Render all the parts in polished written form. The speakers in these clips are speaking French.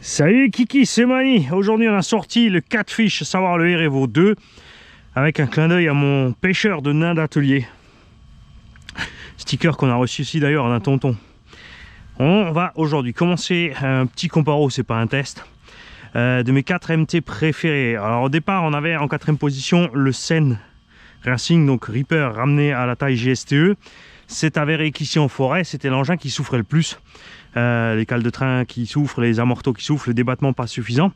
Salut Kiki, c'est Mani. Aujourd'hui on a sorti le Catfish, à savoir le Erevo 2, avec un clin d'œil à mon pêcheur de nain d'atelier. Sticker qu'on a reçu ici d'ailleurs d'un tonton. On va aujourd'hui commencer un petit comparo, c'est pas un test, de mes 4 MT préférés. Alors au départ on avait en 4ème position le Sen Racing, donc Reaper ramené à la taille GSTE. C'est avéré qu'ici en forêt c'était l'engin qui souffrait le plus. Les cales de train qui souffrent, les amortos qui souffrent, le débattement pas suffisant.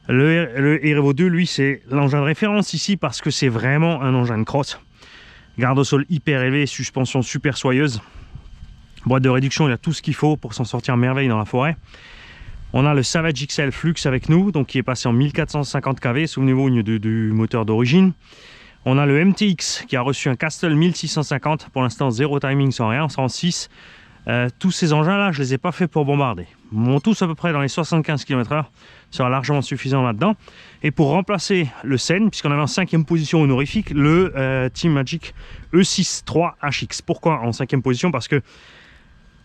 Le Erevo 2, lui, c'est l'engin de référence ici parce que c'est vraiment un engin de cross. Garde au sol hyper élevé, suspension super soyeuse. Boîte de réduction, il a tout ce qu'il faut pour s'en sortir à merveille dans la forêt. On a le Savage XL Flux avec nous, donc qui est passé en 1450 kV, souvenez-vous du moteur d'origine. On a le MTX qui a reçu un Castle 1650, pour l'instant zéro timing sans rien, sans 6. Tous ces engins là je les ai pas fait pour bombarder, ils montent tous à peu près dans les 75 km/h, ça sera largement suffisant là dedans. Et pour remplacer le Sen, puisqu'on avait en 5ème position honorifique le Team Magic E6 3HX. Pourquoi en 5ème position? Parce que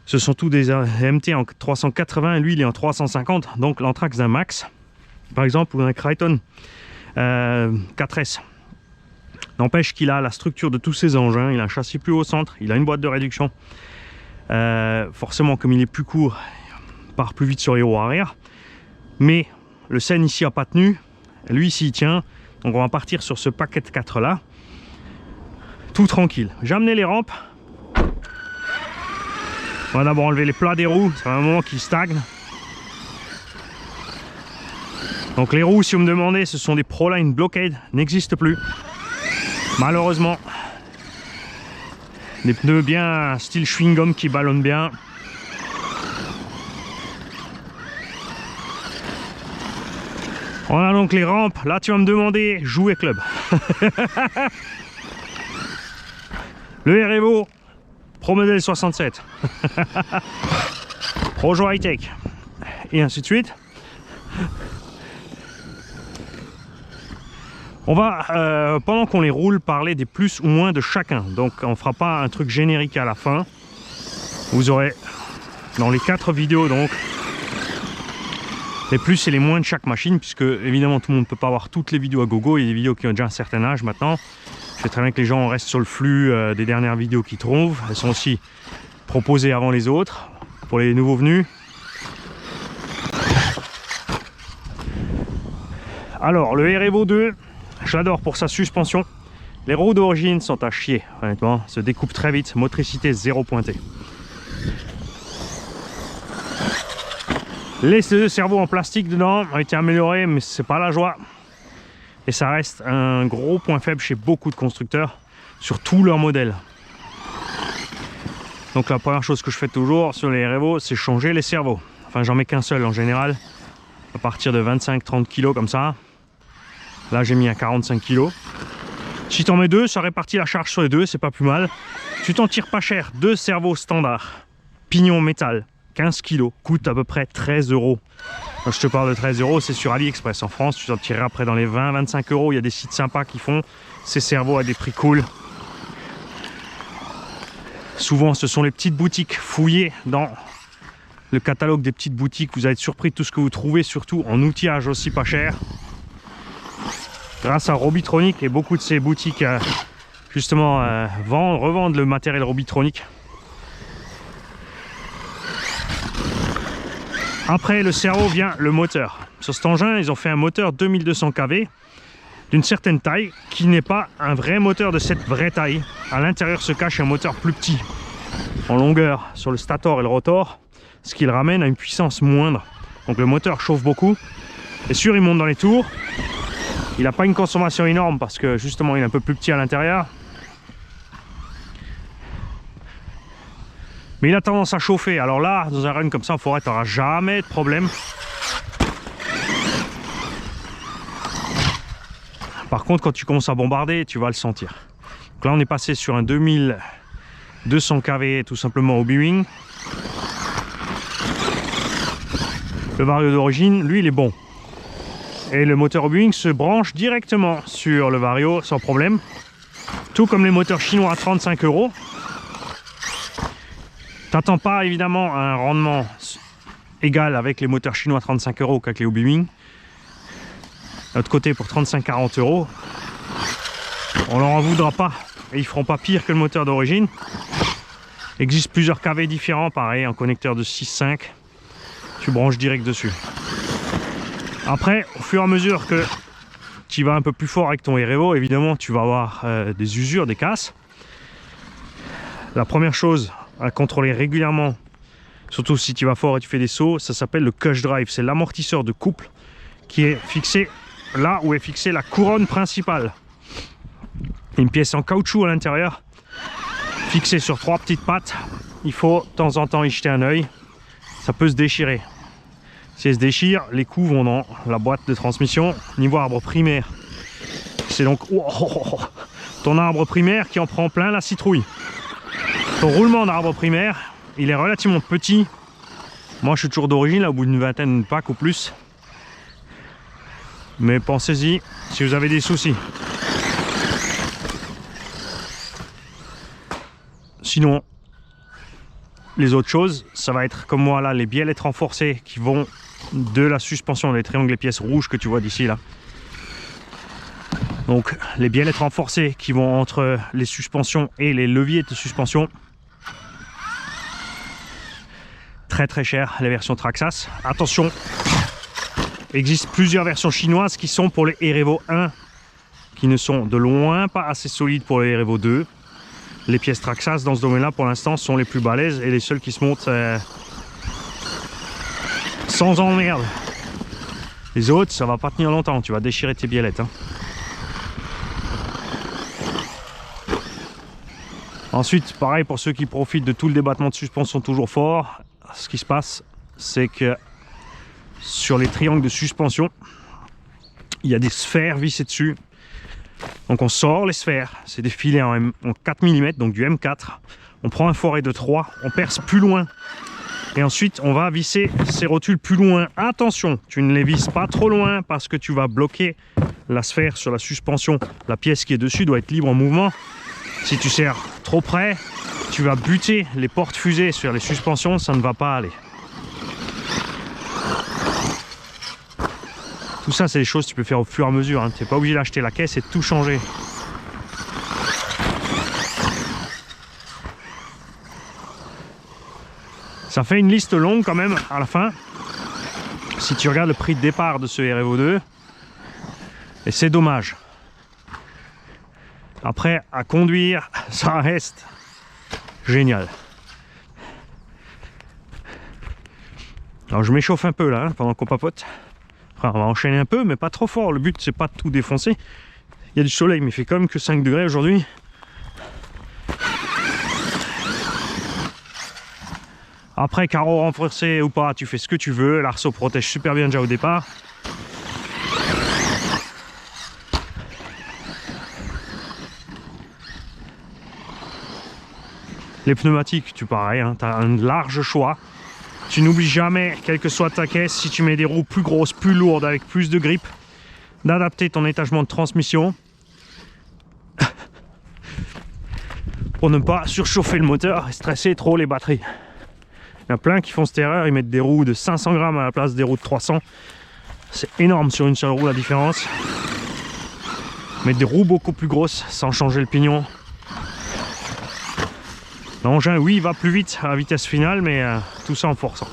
ce sont tous des MT en 380, lui il est en 350, donc l'anthrax d'un Max par exemple ou d'un Crichton 4S. N'empêche qu'il a la structure de tous ces engins, il a un châssis plus haut au centre, il a une boîte de réduction. Forcément comme il est plus court, il part plus vite sur les roues arrière, mais le Sen ici a pas tenu, lui ici il tient, donc on va partir sur ce paquet de 4 là tout tranquille. J'ai amené les rampes, on va d'abord enlever les plats des roues, c'est un moment qui stagne. Donc les roues, si vous me demandez, ce sont des Proline Blockade, n'existent plus malheureusement. Des pneus bien style chewing-gum qui ballonnent bien. On a donc les rampes. Là tu vas me demander jouer club. Le Erevo Pro Model 67. Projo High Tech. Et ainsi de suite. On va, pendant qu'on les roule, parler des plus ou moins de chacun. Donc on ne fera pas un truc générique à la fin. Vous aurez dans les 4 vidéos donc les plus et les moins de chaque machine, puisque évidemment tout le monde ne peut pas avoir toutes les vidéos à gogo. Il y a des vidéos qui ont déjà un certain âge maintenant. Je sais très bien que les gens restent sur le flux des dernières vidéos qu'ils trouvent. Elles sont aussi proposées avant les autres pour les nouveaux venus. Alors le Erevo 2, je l'adore pour sa suspension. Les roues d'origine sont à chier, honnêtement. Se découpent très vite, motricité 0 pointée. Les cerveaux en plastique dedans ont été améliorés, mais c'est pas la joie. Et ça reste un gros point faible chez beaucoup de constructeurs, sur tous leurs modèles. Donc la première chose que je fais toujours sur les Erevo, c'est changer les cerveaux. Enfin j'en mets qu'un seul en général, à partir de 25-30 kg comme ça. Là j'ai mis à 45 kg. Si tu en mets 2, ça répartit la charge sur les deux, c'est pas plus mal. Tu t'en tires pas cher, 2 cerveaux standards, pignon métal, 15 kg, coûte à peu près 13 €. Quand je te parle de 13 €, c'est sur AliExpress. En France, tu t'en tireras après dans les 20-25 €. Il y a des sites sympas qui font ces cerveaux à des prix cool. Souvent, ce sont les petites boutiques. Fouillées dans le catalogue des petites boutiques. Vous allez être surpris de tout ce que vous trouvez, surtout en outillage aussi pas cher. Grâce à Robitronic, et beaucoup de ces boutiques justement revendent le matériel Robitronic. Après le cerveau vient le moteur. Sur cet engin, ils ont fait un moteur 2200 kV d'une certaine taille qui n'est pas un vrai moteur de cette vraie taille. À l'intérieur se cache un moteur plus petit en longueur sur le stator et le rotor, ce qui le ramène à une puissance moindre. Donc le moteur chauffe beaucoup. Et sûr, il monte dans les tours. Il n'a pas une consommation énorme parce que justement il est un peu plus petit à l'intérieur. Mais il a tendance à chauffer. Alors là, dans un run comme ça en forêt, tu n'auras jamais de problème. Par contre, quand tu commences à bombarder, tu vas le sentir. Donc là, on est passé sur un 2200 kV tout simplement au B-Wing. Le vario d'origine, lui, il est bon. Et le moteur B-Wing se branche directement sur le vario sans problème. Tout comme les moteurs chinois à 35 €. T'attends pas évidemment un rendement égal avec les moteurs chinois 35 € qu'avec les Obi-Wan. L'autre côté pour 35-40 €. On leur en voudra pas et ils feront pas pire que le moteur d'origine. Il existe plusieurs KV différents, pareil, en connecteur de 6-5. Tu branches direct dessus. Après, au fur et à mesure que tu vas un peu plus fort avec ton Erevo, évidemment, tu vas avoir des usures, des casses. La première chose à contrôler régulièrement, surtout si tu vas fort et tu fais des sauts, ça s'appelle le Cush Drive. C'est l'amortisseur de couple qui est fixé là où est fixée la couronne principale. Une pièce en caoutchouc à l'intérieur, fixée sur 3 petites pattes. Il faut de temps en temps y jeter un œil. Ça peut se déchirer. Si elle se déchire, les coups vont dans la boîte de transmission niveau arbre primaire. C'est donc ton arbre primaire qui en prend plein la citrouille. Ton roulement d'arbre primaire, il est relativement petit. Moi je suis toujours d'origine, là au bout d'une vingtaine de packs ou plus. Mais pensez-y si vous avez des soucis. Sinon, les autres choses, ça va être comme moi là, les biellettes renforcées qui vont de la suspension, les triangles, les pièces rouges que tu vois d'ici là. Donc les biellettes renforcées qui vont entre les suspensions et les leviers de suspension. Très très cher, les versions Traxxas. Attention, il existe plusieurs versions chinoises qui sont pour les Erevo 1, qui ne sont de loin pas assez solides pour les Erevo 2. Les pièces Traxxas dans ce domaine-là, pour l'instant, sont les plus balèzes et les seules qui se montent sans emmerde. Les autres, ça va pas tenir longtemps, tu vas déchirer tes biellettes. Hein. Ensuite, pareil pour ceux qui profitent de tout le débattement de suspension toujours fort, ce qui se passe, c'est que sur les triangles de suspension, il y a des sphères vissées dessus. Donc on sort les sphères, c'est des filets en 4 mm, donc du M4. On prend un forêt de 3, on perce plus loin. Et ensuite on va visser ces rotules plus loin. Attention, tu ne les visses pas trop loin parce que tu vas bloquer la sphère sur la suspension. La pièce qui est dessus doit être libre en mouvement. Si tu serres trop près, tu vas buter les portes fusées sur les suspensions, ça ne va pas aller. Tout ça, c'est des choses que tu peux faire au fur et à mesure. Hein. Tu n'es pas obligé d'acheter la caisse et de tout changer. Ça fait une liste longue quand même à la fin. Si tu regardes le prix de départ de ce Erevo 2. Et c'est dommage. Après, à conduire, ça reste génial. Alors je m'échauffe un peu là, hein, pendant qu'on papote. Enfin, on va enchaîner un peu, mais pas trop fort. Le but, c'est pas de tout défoncer. Il y a du soleil, mais il fait quand même que 5 degrés aujourd'hui. Après, carreau renforcé ou pas, tu fais ce que tu veux. L'arceau protège super bien déjà au départ. Les pneumatiques, tu pareil, hein, tu as un large choix. Tu n'oublies jamais, quelle que soit ta caisse, si tu mets des roues plus grosses, plus lourdes, avec plus de grippe, d'adapter ton étagement de transmission pour ne pas surchauffer le moteur et stresser trop les batteries. Il y en a plein qui font cette erreur, ils mettent des roues de 500 grammes à la place des roues de 300. C'est énorme sur une seule roue la différence. Mettre des roues beaucoup plus grosses sans changer le pignon. L'engin, oui, il va plus vite à la vitesse finale, mais tout ça en forçant.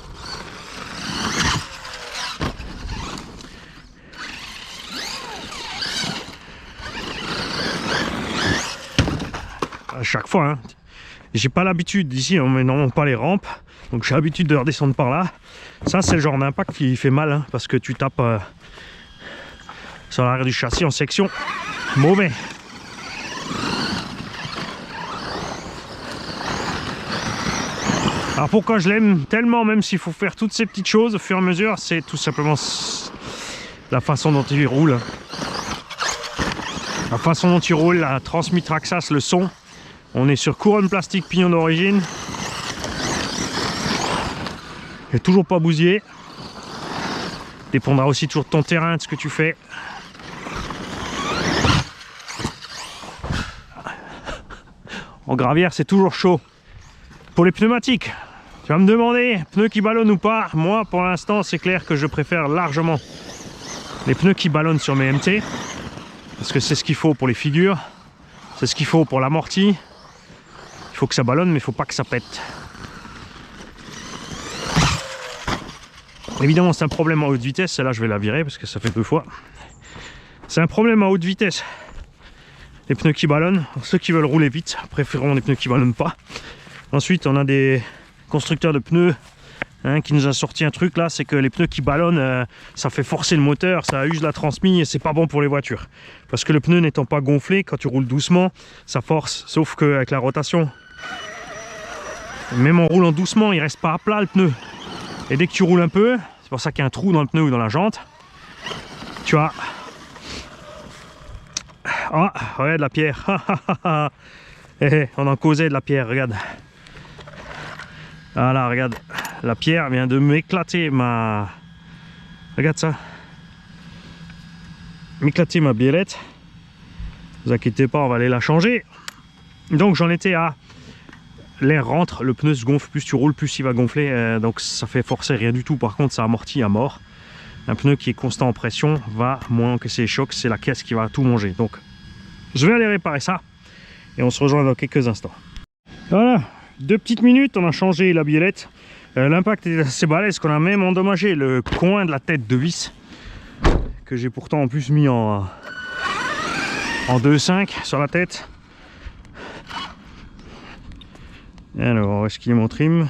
À chaque fois, hein. J'ai pas l'habitude, ici on met non pas les rampes, donc j'ai l'habitude de redescendre par là. Ça, c'est le genre d'impact qui fait mal, hein, parce que tu tapes sur l'arrière du châssis en section. Mauvais. Alors pourquoi je l'aime tellement, même s'il faut faire toutes ces petites choses au fur et à mesure, c'est tout simplement la façon dont il roule. La façon dont il roule, la transmis Traxxas, le son. On est sur couronne plastique pignon d'origine. Il n'est toujours pas bousillé. Dépendra aussi toujours de ton terrain, de ce que tu fais. En gravière, c'est toujours chaud. Pour les pneumatiques, tu vas me demander, pneus qui ballonnent ou pas? Moi, pour l'instant, c'est clair que je préfère largement les pneus qui ballonnent sur mes MT. Parce que c'est ce qu'il faut pour les figures. C'est ce qu'il faut pour l'amorti. Il faut que ça ballonne, mais il ne faut pas que ça pète. Évidemment, c'est un problème à haute vitesse. Celle-là, je vais la virer parce que ça fait 2 fois. C'est un problème à haute vitesse. Les pneus qui ballonnent. Ceux qui veulent rouler vite préféreront les pneus qui ballonnent pas. Ensuite, on a des constructeurs de pneus qui nous a sorti un truc là, c'est que les pneus qui ballonnent, ça fait forcer le moteur, ça use la transmission et c'est pas bon pour les voitures. Parce que le pneu n'étant pas gonflé, quand tu roules doucement, ça force. Sauf qu'avec la rotation, même en roulant doucement, il reste pas à plat le pneu. Et dès que tu roules un peu, c'est pour ça qu'il y a un trou dans le pneu ou dans la jante, tu as... Ah, regarde la pierre. On en causait de la pierre, regarde. Voilà, regarde. La pierre vient de m'éclater ma... Regarde ça. M'éclater ma biellette. Ne vous inquiétez pas, on va aller la changer. Donc j'en étais à... L'air rentre, le pneu se gonfle, plus tu roules, plus il va gonfler. Donc ça fait forcer rien du tout. Par contre, ça amortit à mort. Un pneu qui est constant en pression va moins encaisser les chocs. C'est la caisse qui va tout manger. Donc je vais aller réparer ça. Et on se rejoint dans quelques instants. Voilà. 2 petites minutes, on a changé la biellette. L'impact est assez balèze qu'on a même endommagé le coin de la tête de vis que j'ai pourtant en plus mis en 2.5 sur la tête. Alors, où est-ce qu'il est mon trim?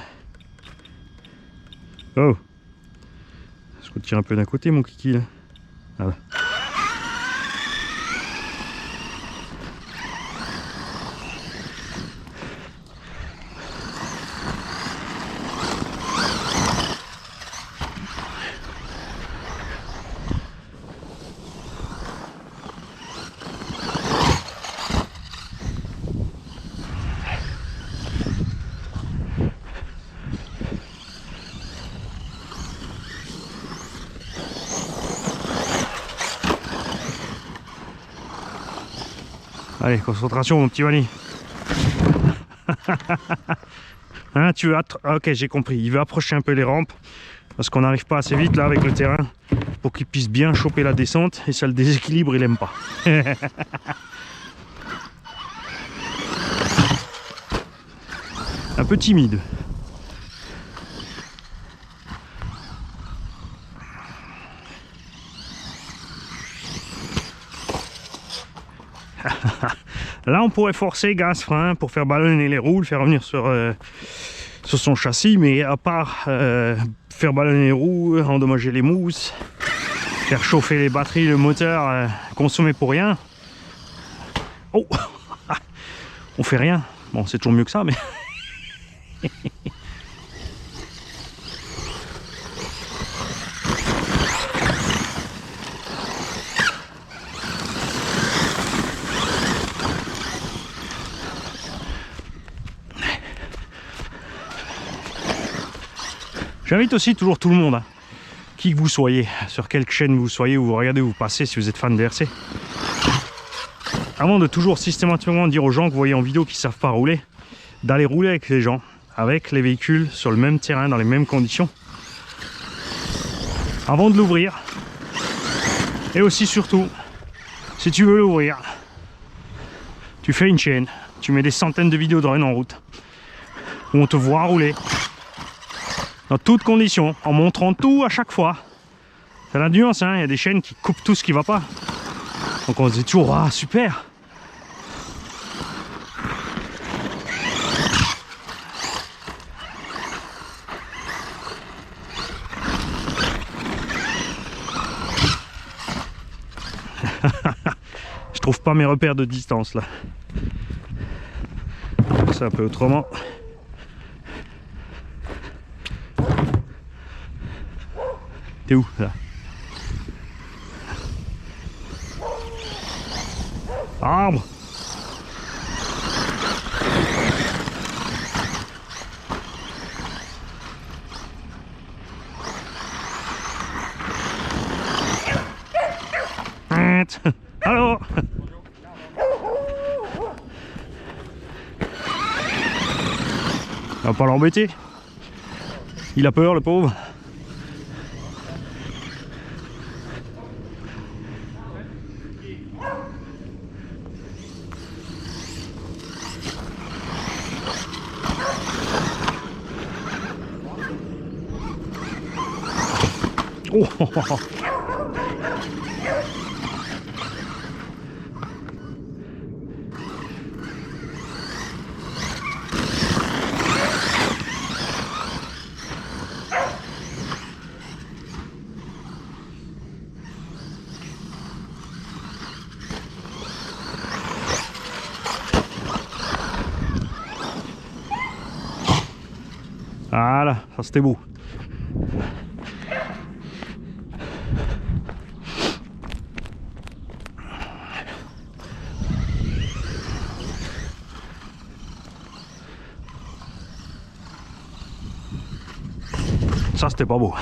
Oh, je retire un peu d'un côté mon kiki là. Voilà. Allez, concentration mon petit Wally. Hein, tu veux ok, j'ai compris. Il veut approcher un peu les rampes parce qu'on n'arrive pas assez vite là avec le terrain pour qu'il puisse bien choper la descente et ça le déséquilibre, il aime pas. Un peu timide. Là on pourrait forcer gaz frein pour faire ballonner les roues, le faire revenir sur son châssis, mais à part faire ballonner les roues, endommager les mousses, faire chauffer les batteries, le moteur, consommer pour rien. Oh, on fait rien. Bon, c'est toujours mieux que ça, mais j'invite aussi toujours tout le monde, hein, qui que vous soyez, sur quelle chaîne vous soyez, où vous regardez, où vous passez, si vous êtes fan de RC, avant de toujours systématiquement dire aux gens que vous voyez en vidéo qui ne savent pas rouler, d'aller rouler avec les gens, avec les véhicules, sur le même terrain, dans les mêmes conditions, avant de l'ouvrir. Et aussi surtout, si tu veux l'ouvrir, tu fais une chaîne, tu mets des centaines de vidéos de run en route, où on te voit rouler, dans toutes conditions, en montrant tout à chaque fois. C'est la nuance, hein. Il y a des chaînes qui coupent tout ce qui va pas. Donc on se dit toujours, ah super. Je trouve pas mes repères de distance là. C'est un peu autrement. T'es où là? Arbre. Allô. On va pas l'embêter. Il a peur, le pauvre. Oh. Voilà, ça c'était beau. Ça c'était pas beau.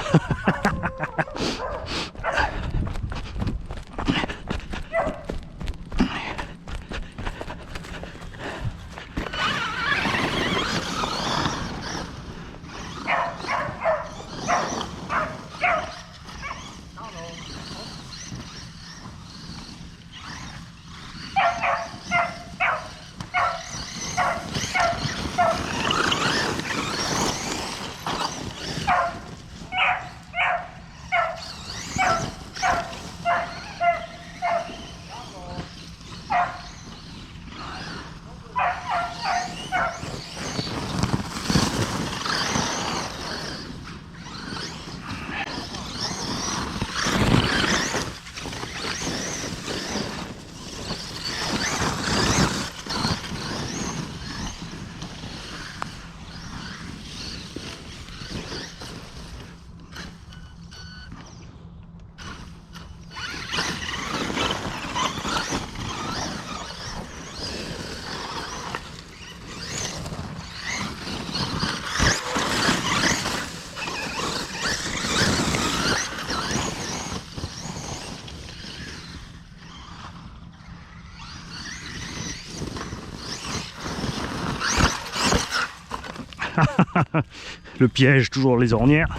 Le piège, toujours les ornières.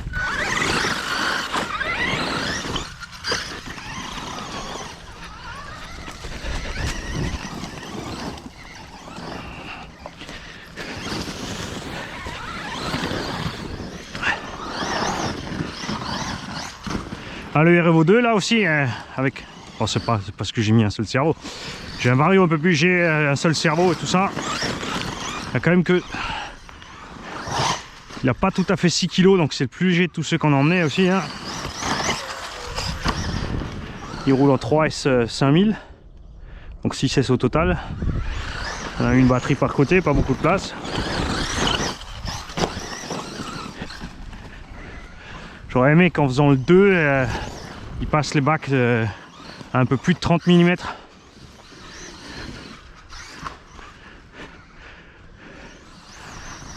Ah, le REVO2 là aussi, avec... Oh, c'est pas parce que j'ai mis un seul cerveau. J'ai un vario un peu plus, j'ai un seul cerveau et tout ça. Il y a quand même que... Il n'a pas tout à fait 6 kg, donc c'est le plus léger de tous ceux qu'on a emmenés aussi. Hein. Il roule en 3S 5000, donc 6S au total. On a une batterie par côté, pas beaucoup de place. J'aurais aimé qu'en faisant le 2, il passe les bacs à un peu plus de 30 mm.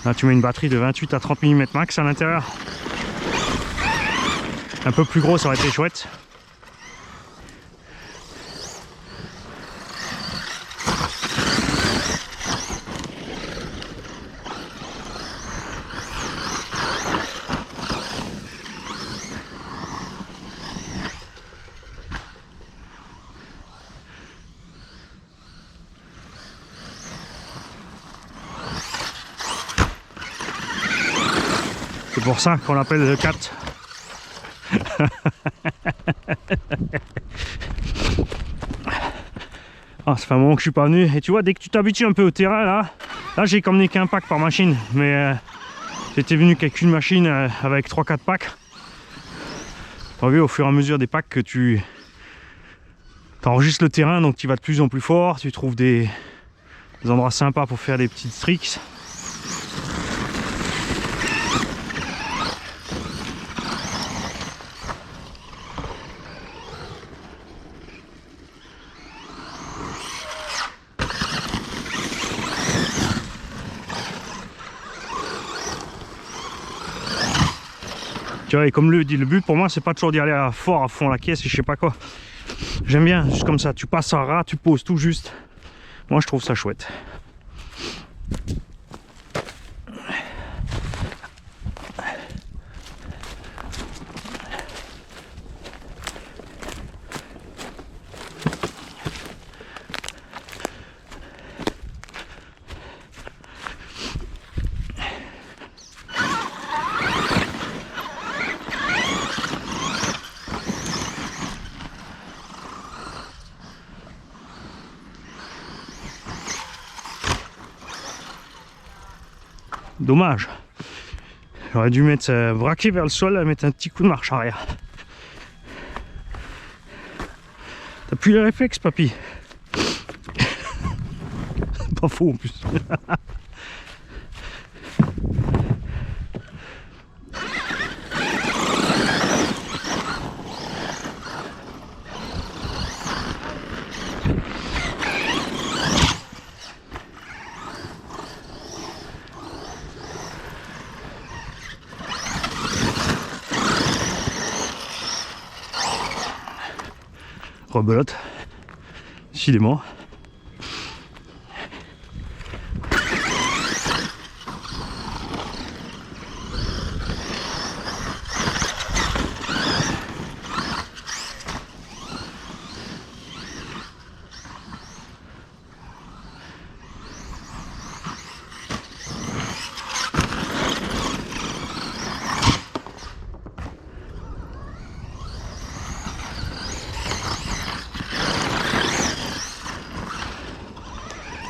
Là tu mets une batterie de 28 à 30 mm max à l'intérieur. Un peu plus gros ça aurait été chouette. C'est pour ça qu'on l'appelle le 4. Ah, ça fait un moment que je suis pas venu. Et tu vois, dès que tu t'habitues un peu au terrain, là j'ai emmené qu'un pack par machine. Mais j'étais venu qu'avec une machine avec 3-4 packs. Tu as vu, au fur et à mesure des packs que tu enregistres le terrain, donc tu vas de plus en plus fort. Tu trouves des endroits sympas pour faire des petites tricks. Et comme le but pour moi c'est pas toujours d'y aller fort à fond la caisse et je sais pas quoi. J'aime bien juste comme ça, tu passes à ras, tu poses tout juste. Moi je trouve ça chouette. Dommage. J'aurais dû mettre braquer vers le sol, mettre un petit coup de marche arrière. T'as plus les réflexes, papy. Pas faux en plus. Rebelote, décidément.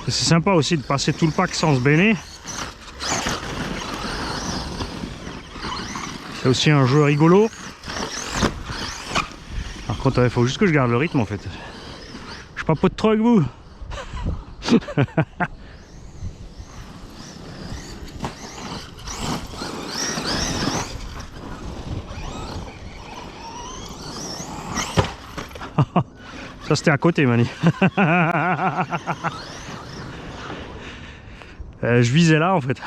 C'est sympa aussi de passer tout le pack sans se baigner. C'est aussi un jeu rigolo. Par contre, il faut juste que je garde le rythme en fait. Je papote trop avec vous. Ça c'était à côté, Mani. Je visais là en fait.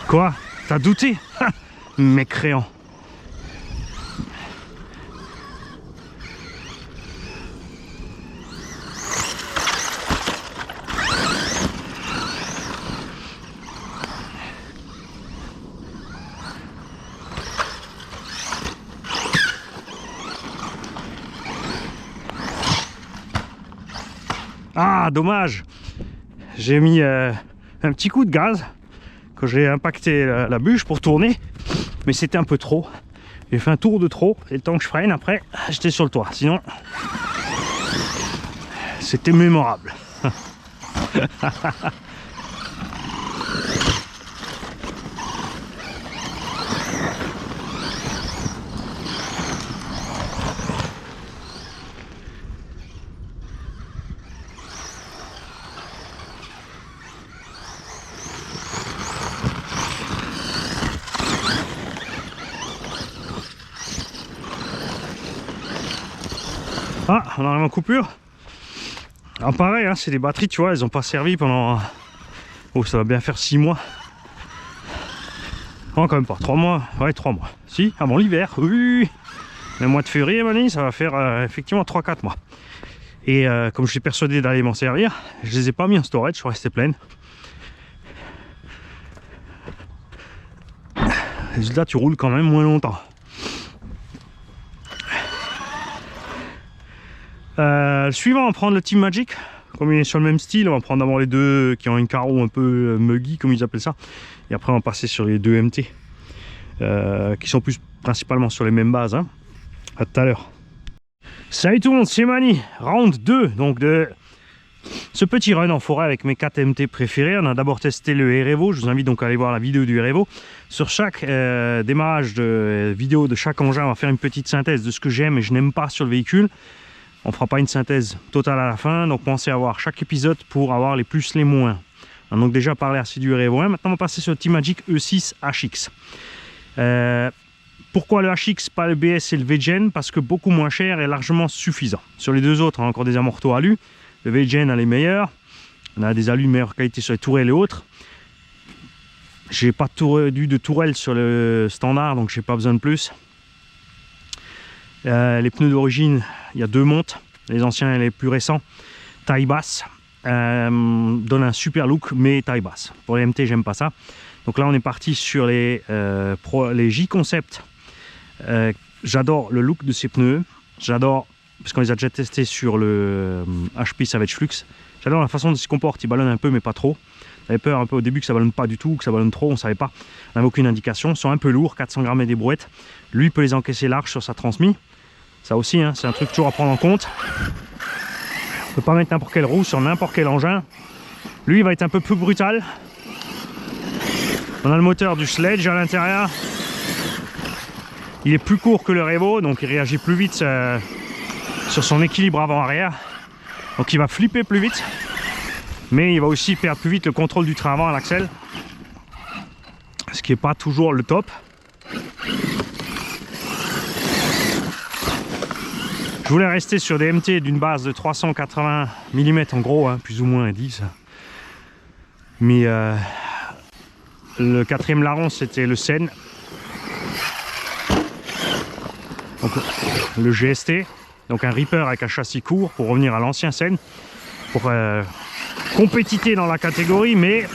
Quoi? T'as douté? Mécréant. Ah, dommage. J'ai mis un petit coup de gaz quand j'ai impacté la bûche pour tourner, mais c'était un peu trop. J'ai fait un tour de trop et le temps que je freine après, j'étais sur le toit. Sinon, c'était mémorable. Ah, on arrive en coupure. Alors pareil, hein, c'est des batteries, tu vois, elles n'ont pas servi pendant... Oh, ça va bien faire 6 mois. Non, quand même pas, 3 mois. Ouais, 3 mois. Si, avant l'hiver, oui. Le mois de février, Mani, ça va faire effectivement 3-4 mois. Et comme je suis persuadé d'aller m'en servir, je les ai pas mis en storage, je suis resté pleine. Résultat, tu roules quand même moins longtemps. Le suivant, on va prendre le Team Magic. Comme il est sur le même style, on va prendre d'abord les deux qui ont une carreau un peu muggy, comme ils appellent ça. Et après, on va passer sur les deux MT. Qui sont plus principalement sur les mêmes bases. Hein. À tout à l'heure. Salut tout le monde, c'est Mani. Round 2 donc de ce petit run en forêt avec mes 4 MT préférés. On a d'abord testé le Erevo. Je vous invite donc à aller voir la vidéo du Erevo. Sur chaque démarrage de vidéo de chaque engin, on va faire une petite synthèse de ce que j'aime et je n'aime pas sur le véhicule. On ne fera pas une synthèse totale à la fin, donc pensez à voir chaque épisode pour avoir les plus, les moins. On a donc déjà parlé assez du Erevo 1, maintenant on va passer sur le Team Magic E6 HX. Pourquoi le HX, pas le BS et le VGen? Parce que beaucoup moins cher et largement suffisant. Sur les deux autres, on a encore des amortos alu. Le VGen a les meilleurs. On a des alus de meilleure qualité sur les tourelles et autres. J'ai pas de tourelle sur le standard, donc j'ai pas besoin de plus. Les pneus d'origine, il y a deux montes, les anciens et les plus récents, taille basse, donne un super look mais taille basse. Pour les MT, j'aime pas ça. Donc là on est parti sur les J-Concept. J'adore le look de ces pneus, j'adore, parce qu'on les a déjà testés sur le HP Savage Flux, j'adore la façon dont ils se comportent, ils ballonnent un peu mais pas trop. J'avais peur un peu au début que ça ballonne pas du tout, que ça ballonne trop, on savait pas, on n'avait aucune indication. Ils sont un peu lourds, 400 grammes et des brouettes. Lui peut les encaisser large sur sa transmis. Ça aussi, hein, c'est un truc toujours à prendre en compte. peut pas mettre n'importe quelle roue sur n'importe quel engin. Lui, il va être un peu plus brutal. On a le moteur du Sledge à l'intérieur. Il est plus court que le Revo, donc il réagit plus vite sur son équilibre avant-arrière. Donc il va flipper plus vite. Mais il va aussi perdre plus vite le contrôle du train avant à l'axel. Ce qui n'est pas toujours le top. Je voulais rester sur des MT d'une base de 380 mm en gros, hein, plus ou moins 10. Mais le quatrième larron c'était le Sen. Donc, le GST, donc un Reaper avec un châssis court pour revenir à l'ancien Sen. Pour compétiter dans la catégorie, mais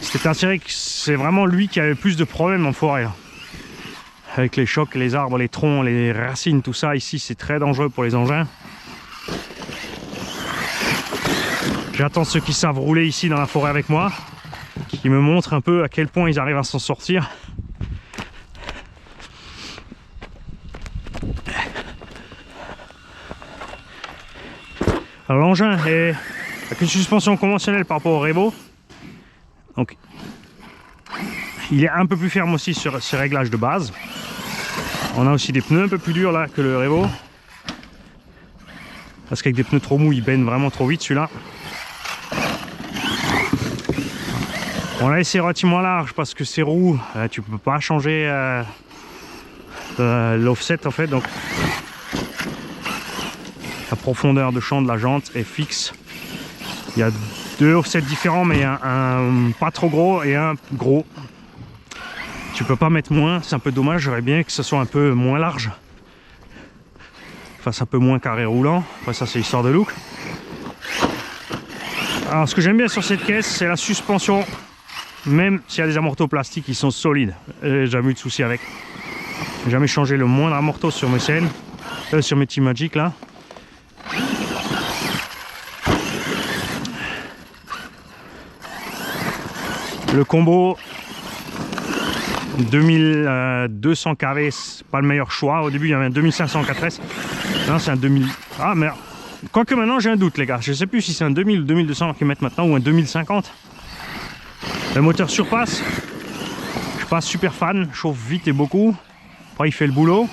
c'était tiré que c'est vraiment lui qui avait le plus de problèmes en forêt. Là. Avec les chocs, les arbres, les troncs, les racines, tout ça, ici c'est très dangereux pour les engins. J'attends ceux qui savent rouler ici dans la forêt avec moi, qui me montrent un peu à quel point ils arrivent à s'en sortir. Alors l'engin est avec une suspension conventionnelle par rapport au Revo. Donc il est un peu plus ferme aussi sur ses réglages de base. On a aussi des pneus un peu plus durs là que le Revo. Parce qu'avec des pneus trop mous, il baigne vraiment trop vite celui-là. On l'a laissé relativement large parce que ces roues, tu peux pas changer l'offset en fait. Donc la profondeur de champ de la jante est fixe. Il y a deux offsets différents, mais un pas trop gros et un gros. Tu peux pas mettre moins, c'est un peu dommage. J'aurais bien que ce soit un peu moins large. Fasse un peu moins carré roulant. Après ça c'est histoire de look. Alors ce que j'aime bien sur cette caisse, c'est la suspension. Même s'il y a des amortos plastiques qui sont solides. J'ai jamais eu de soucis avec. J'ai jamais changé le moindre amorto sur mes scènes. Sur mes Team Magic là. Le combo 2200 kV, c'est pas le meilleur choix. Au début il y avait un 2500 4S. Non, c'est un 2000. Ah merde. Quoique maintenant j'ai un doute les gars. Je sais plus si c'est un 2000 ou 2200 qu'ils mettent maintenant ou un 2050. Le moteur surpasse. Je suis pas super fan. Chauffe vite et beaucoup. Après il fait le boulot.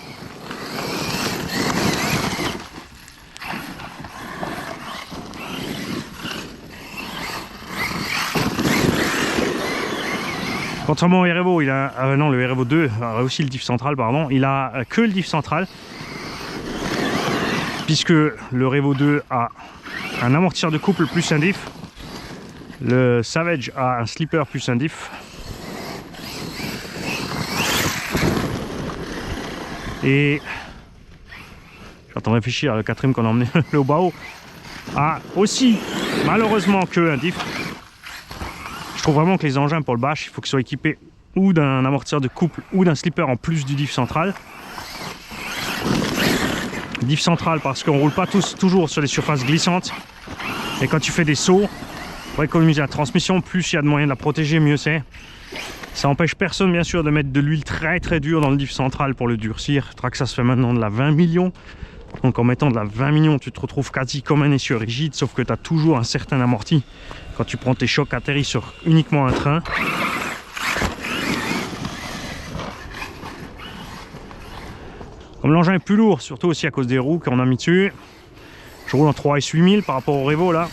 Contrairement au Revo, il a non, le Revo 2 a aussi le diff central, pardon. Il a que le diff central, puisque le Revo 2 a un amortisseur de couple plus un diff. Le Savage a un slipper plus un diff. Et j'attends de réfléchir, le quatrième qu'on a emmené, le Obao, a aussi malheureusement que un diff. Je trouve vraiment que les engins pour le bash, il faut qu'ils soient équipés ou d'un amortisseur de couple ou d'un slipper en plus du diff central. Diff central parce qu'on ne roule pas toujours sur des surfaces glissantes. Et quand tu fais des sauts, pour économiser la transmission, plus il y a de moyens de la protéger, mieux c'est. Ça empêche personne bien sûr de mettre de l'huile très dure dans le diff central pour le durcir. Traxxas fait maintenant de la 20 millions. Donc en mettant de la 20 millions, tu te retrouves quasi comme un essieu rigide, sauf que tu as toujours un certain amorti quand tu prends tes chocs atterris sur uniquement un train. Comme l'engin est plus lourd, surtout aussi à cause des roues qu'on a mis dessus, je roule en 3S 8000 par rapport au Revo là.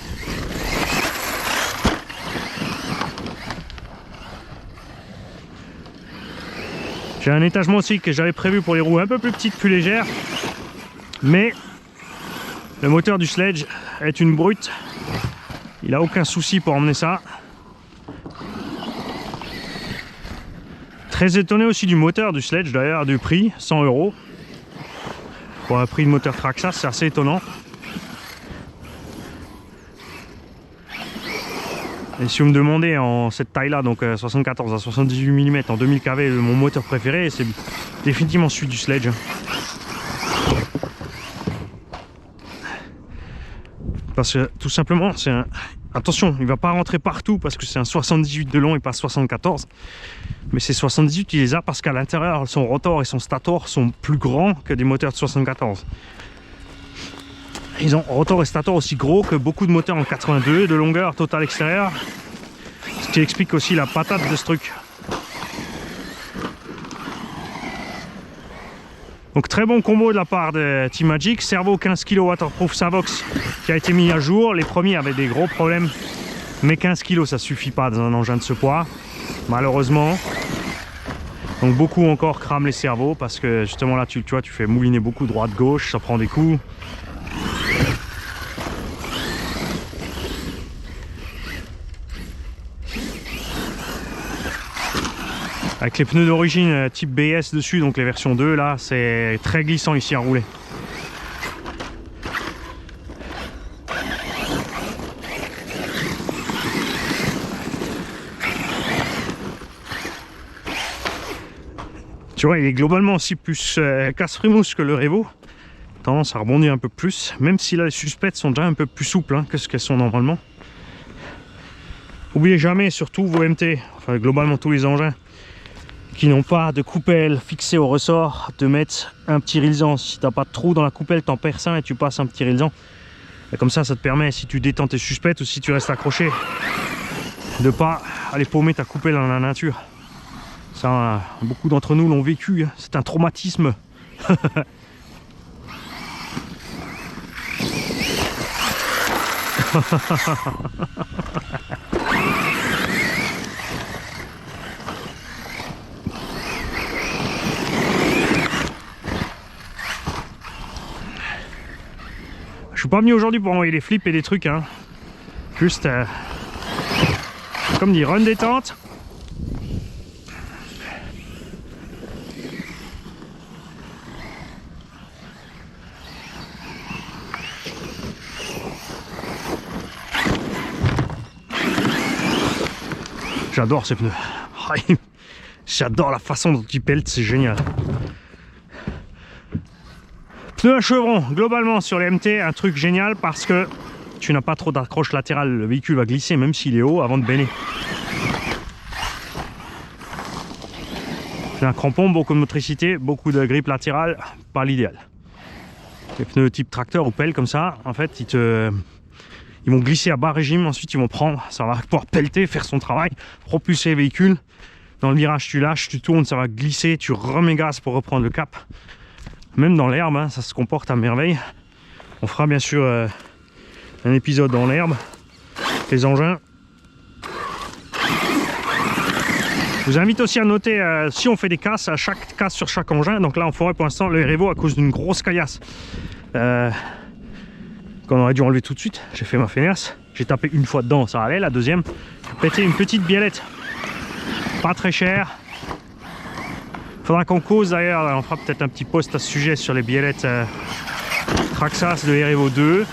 J'ai un étagement aussi que j'avais prévu pour les roues un peu plus petites, plus légères. Mais le moteur du Sledge est une brute. Il n'a aucun souci pour emmener ça. Très étonné aussi du moteur du Sledge d'ailleurs, du prix, 100 €. Pour un prix de moteur Traxxas, c'est assez étonnant. Et si vous me demandez en cette taille là, donc 74 à 78 mm en 2000 kV, mon moteur préféré, c'est définitivement celui du Sledge. Parce que tout simplement, c'est un... Attention, il ne va pas rentrer partout parce que c'est un 78 de long, il passe 74. Mais ces 78, il les a parce qu'à l'intérieur, son rotor et son stator sont plus grands que des moteurs de 74. Ils ont rotor-restator aussi gros que beaucoup de moteurs en 82 de longueur totale extérieure. Ce qui explique aussi la patate de ce truc. Donc très bon combo de la part de Team Magic. Servo 15 kg waterproof Savox qui a été mis à jour. Les premiers avaient des gros problèmes. Mais 15 kg ça suffit pas dans un engin de ce poids. Malheureusement. Donc beaucoup encore crament les cerveaux parce que justement là tu vois tu fais mouliner beaucoup droite-gauche, ça prend des coups. Avec les pneus d'origine type BS dessus, donc les versions 2 là, c'est très glissant ici à rouler. Tu vois, il est globalement aussi plus casse-frimousse que le Revo. Tendance à rebondir un peu plus, même si là les suspects sont déjà un peu plus souples hein, que ce qu'elles sont normalement. N'oubliez jamais, surtout vos MT, enfin globalement tous les engins, qui n'ont pas de coupelle fixée au ressort, de mettre un petit rilsan. Si tu n'as pas de trou dans la coupelle, tu en perces un et tu passes un petit rilsan. Et comme ça te permet, si tu détends tes suspects ou si tu restes accroché, de ne pas aller paumer ta coupelle dans la nature. Ça, beaucoup d'entre nous l'ont vécu, hein. C'est un traumatisme. Je suis pas venu aujourd'hui pour envoyer des flips et des trucs, hein. Juste, comme dit, run détente. J'adore ces pneus. J'adore la façon dont ils peltent, c'est génial. Pneus à chevron, globalement sur les MT, un truc génial parce que tu n'as pas trop d'accroche latérale. Le véhicule va glisser même s'il est haut avant de béner. C'est un crampon, beaucoup de motricité, beaucoup de grippe latérale, pas l'idéal. Les pneus type tracteur ou pelle comme ça, en fait, ils vont glisser à bas régime, ensuite ils vont prendre, ça va pouvoir pelleter, faire son travail, propulser le véhicule. Dans le virage, tu lâches, tu tournes, ça va glisser, tu remets gaz pour reprendre le cap. Même dans l'herbe, hein, ça se comporte à merveille. On fera bien sûr un épisode dans l'herbe, les engins. Je vous invite aussi à noter si on fait des casses, à chaque casse sur chaque engin. Donc là en forêt pour l'instant le Revo à cause d'une grosse caillasse qu'on aurait dû enlever tout de suite. J'ai fait ma feignasse, j'ai tapé une fois dedans, ça allait. La deuxième, j'ai pété une petite biellette, pas très chère. Faudra qu'on cause d'ailleurs, on fera peut-être un petit post à ce sujet sur les biellettes Traxxas de Revo 2.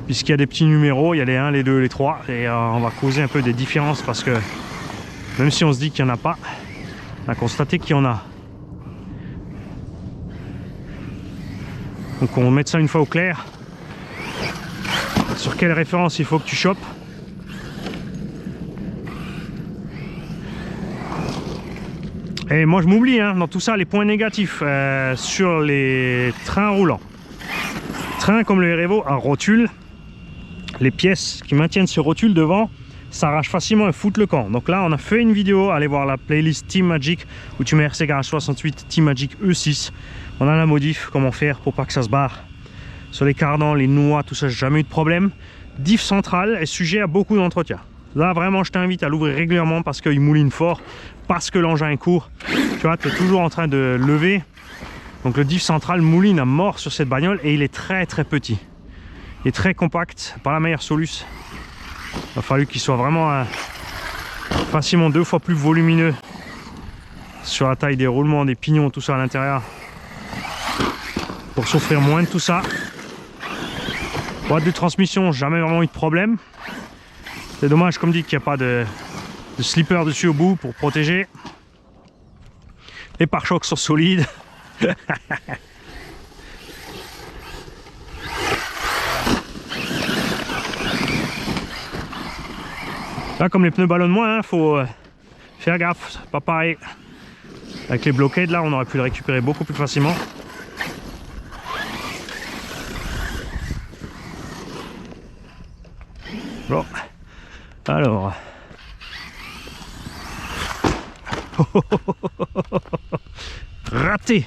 Puisqu'il y a des petits numéros, il y a les 1, les 2, les 3. Et on va causer un peu des différences parce que même si on se dit qu'il n'y en a pas, on a constaté qu'il y en a. Donc on va mettre ça une fois au clair. Sur quelle référence il faut que tu chopes. Et moi je m'oublie hein, dans tout ça les points négatifs sur les trains roulants. Train comme le Revo à rotule, les pièces qui maintiennent ce rotule devant s'arrachent facilement et foutent le camp. Donc là on a fait une vidéo, allez voir la playlist Team Magic où tu mets RC Garage 68 Team Magic E6. On a la modif, comment faire pour pas que ça se barre. Sur les cardans, les noix, tout ça, j'ai jamais eu de problème. Diff centrale est sujet à beaucoup d'entretien. Là vraiment je t'invite à l'ouvrir régulièrement parce qu'il mouline fort, parce que l'engin est court. Tu vois, tu es toujours en train de lever. Donc le diff central mouline à mort sur cette bagnole et il est très très petit. Il est très compact, pas la meilleure solution. Il a fallu qu'il soit vraiment facilement 2 fois plus volumineux sur la taille des roulements, des pignons, tout ça à l'intérieur. Pour souffrir moins de tout ça. Boîte de transmission, jamais vraiment eu de problème. C'est dommage, comme dit, qu'il n'y a pas de slipper dessus au bout pour protéger. Les pare-chocs sont solides. Là, comme les pneus ballonnent moins, hein, faut faire gaffe, c'est pas pareil. Avec les blockades, là, on aurait pu le récupérer beaucoup plus facilement. Bon, alors. Raté,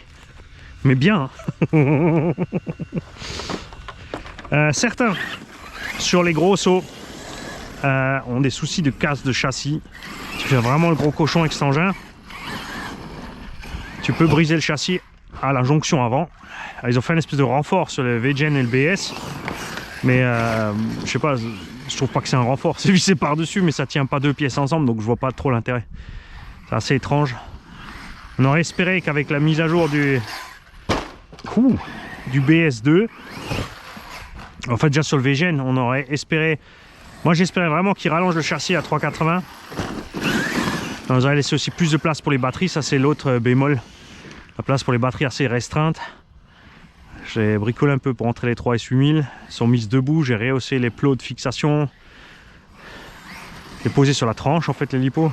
mais bien. Certains sur les gros sauts ont des soucis de casse de châssis. Tu fais vraiment le gros cochon avec cet engin, tu peux briser le châssis à la jonction avant. Ils ont fait une espèce de renfort sur le VGen et le BS, mais je sais pas, je trouve pas que c'est un renfort, c'est vissé par dessus, mais ça tient pas deux pièces ensemble, donc je vois pas trop l'intérêt. C'est assez étrange. On aurait espéré qu'avec la mise à jour du BS2, en fait déjà sur le VGen, on aurait espéré, moi j'espérais vraiment qu'il rallonge le châssis à 3,80. On aurait laissé aussi plus de place pour les batteries, ça c'est l'autre bémol. La place pour les batteries assez restreinte. J'ai bricolé un peu pour entrer les 3 S8000, ils sont mises debout, j'ai rehaussé les plots de fixation. J'ai posé sur la tranche en fait les lipos.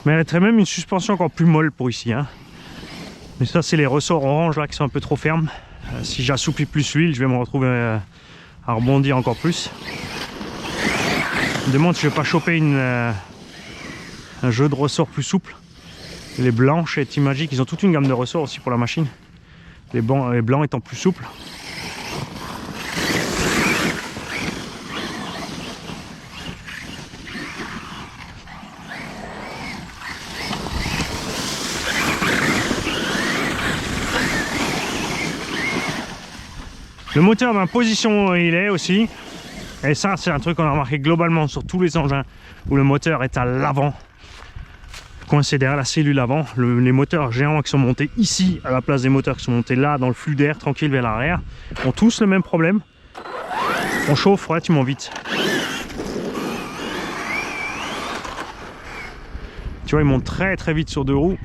Mais elle mettrait même une suspension encore plus molle pour ici, hein. Mais ça c'est les ressorts orange là qui sont un peu trop fermes. Si j'assouplis plus l'huile, je vais me retrouver à rebondir encore plus. Je me demande si je vais pas choper un jeu de ressorts plus souple. Les blanches et Teamagic, ils ont toute une gamme de ressorts aussi pour la machine. Les blancs étant plus souples. Le moteur dans la position où il est aussi, et ça c'est un truc qu'on a remarqué globalement sur tous les engins où le moteur est à l'avant, coincé derrière la cellule avant. Les moteurs géants qui sont montés ici à la place des moteurs qui sont montés là dans le flux d'air tranquille vers l'arrière ont tous le même problème, on chauffe relativement vite. Tu vois, ils montent très très vite sur deux roues.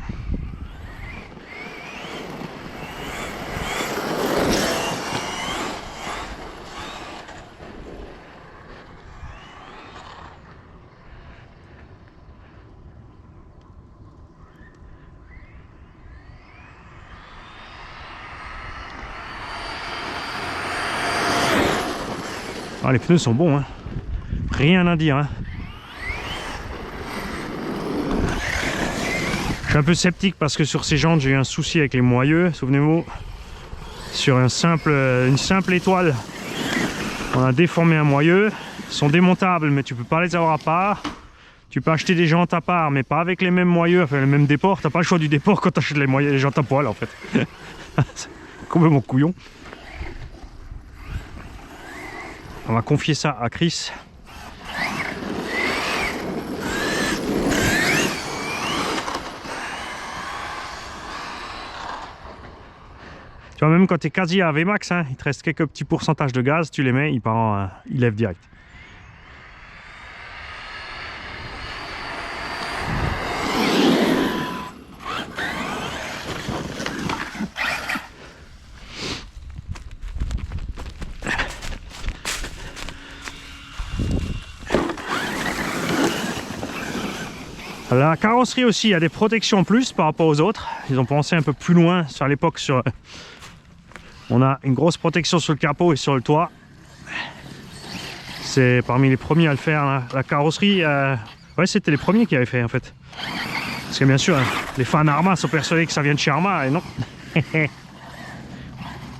Ah, les pneus sont bons, hein. Rien à dire, hein. Je suis un peu sceptique parce que sur ces jantes j'ai eu un souci avec les moyeux, souvenez-vous, sur une simple étoile on a déformé un moyeu. Ils sont démontables mais tu peux pas les avoir à part. Tu peux acheter des jantes à part mais pas avec les mêmes moyeux, enfin le même déport. T'as pas le choix du déport quand tu achètes les jantes à poil en fait. C'est complètement couillon. On va confier ça à Chris. Tu vois, même quand tu es quasi à Vmax, hein, il te reste quelques petits pourcentages de gaz, tu les mets, il lève direct. La carrosserie aussi, il y a des protections en plus par rapport aux autres. Ils ont pensé un peu plus loin. À l'époque, on a une grosse protection sur le capot et sur le toit. C'est parmi les premiers à le faire, hein. La carrosserie, ouais, c'était les premiers qui avaient fait en fait. Parce que bien sûr, hein, les fans Arma sont persuadés que ça vient de chez Arma et non.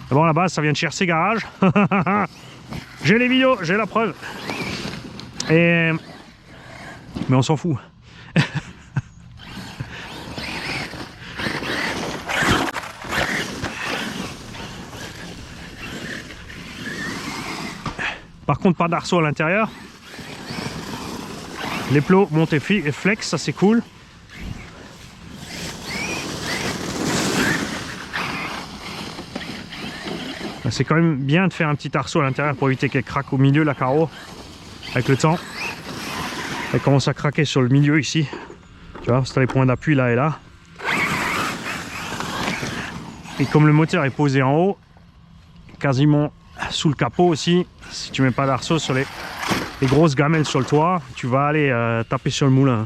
Bon, à la base, ça vient de chez RC Garage. J'ai les vidéos, j'ai la preuve. Mais on s'en fout. Par contre, pas d'arceau à l'intérieur. Les plots montés et flex, ça c'est cool. c'est quand même bien de faire un petit arceau à l'intérieur pour éviter qu'elle craque au milieu, la carreau. Avec le temps, elle commence à craquer sur le milieu ici. Tu vois, c'est les points d'appui là et là. Et comme le moteur est posé en haut, quasiment sous le capot aussi, si tu mets pas d'arceau sur les grosses gamelles sur le toit, tu vas aller taper sur le moulin.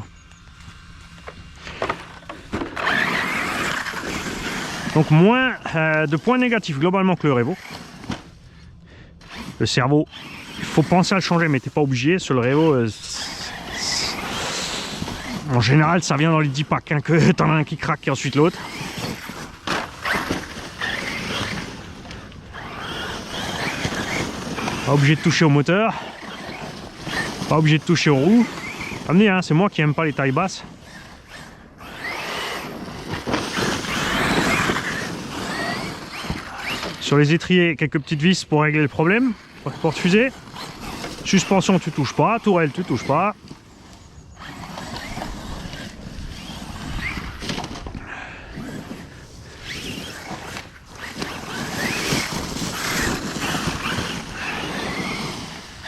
Donc moins de points négatifs globalement que le Revo. Le cerveau, il faut penser à le changer, mais t'es pas obligé. Sur le Revo, en général, ça vient dans les 10 packs, hein, que t'en as un qui craque et ensuite l'autre. Pas obligé de toucher au moteur, pas obligé de toucher aux roues. Amenez, hein, c'est moi qui aime pas les tailles basses. Sur les étriers, quelques petites vis pour régler le problème. Porte-fusée. Suspension, tu touches pas. Tourelle, tu touches pas.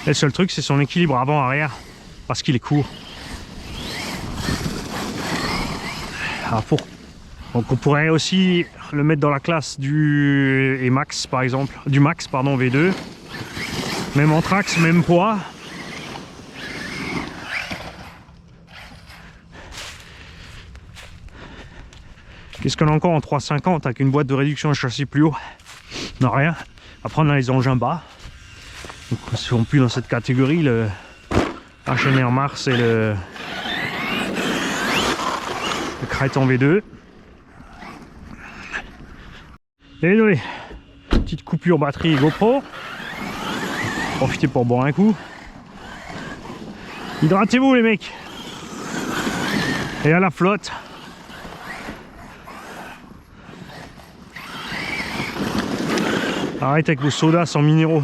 Et le seul truc, c'est son équilibre avant-arrière, parce qu'il est court. Donc on pourrait aussi le mettre dans la classe du Max, par exemple, du Max, pardon, V2. Même anthrax, même poids. Qu'est-ce qu'on a encore en 350 avec une boîte de réduction de châssis plus haut? Non, rien. Après, on a les engins bas. Donc, ils sont plus dans cette catégorie, le HNR Mars et le Créton V2. Désolé, petite coupure batterie GoPro. Profitez pour boire un coup. Hydratez-vous les mecs. Et à la flotte. Arrêtez avec vos sodas sans minéraux.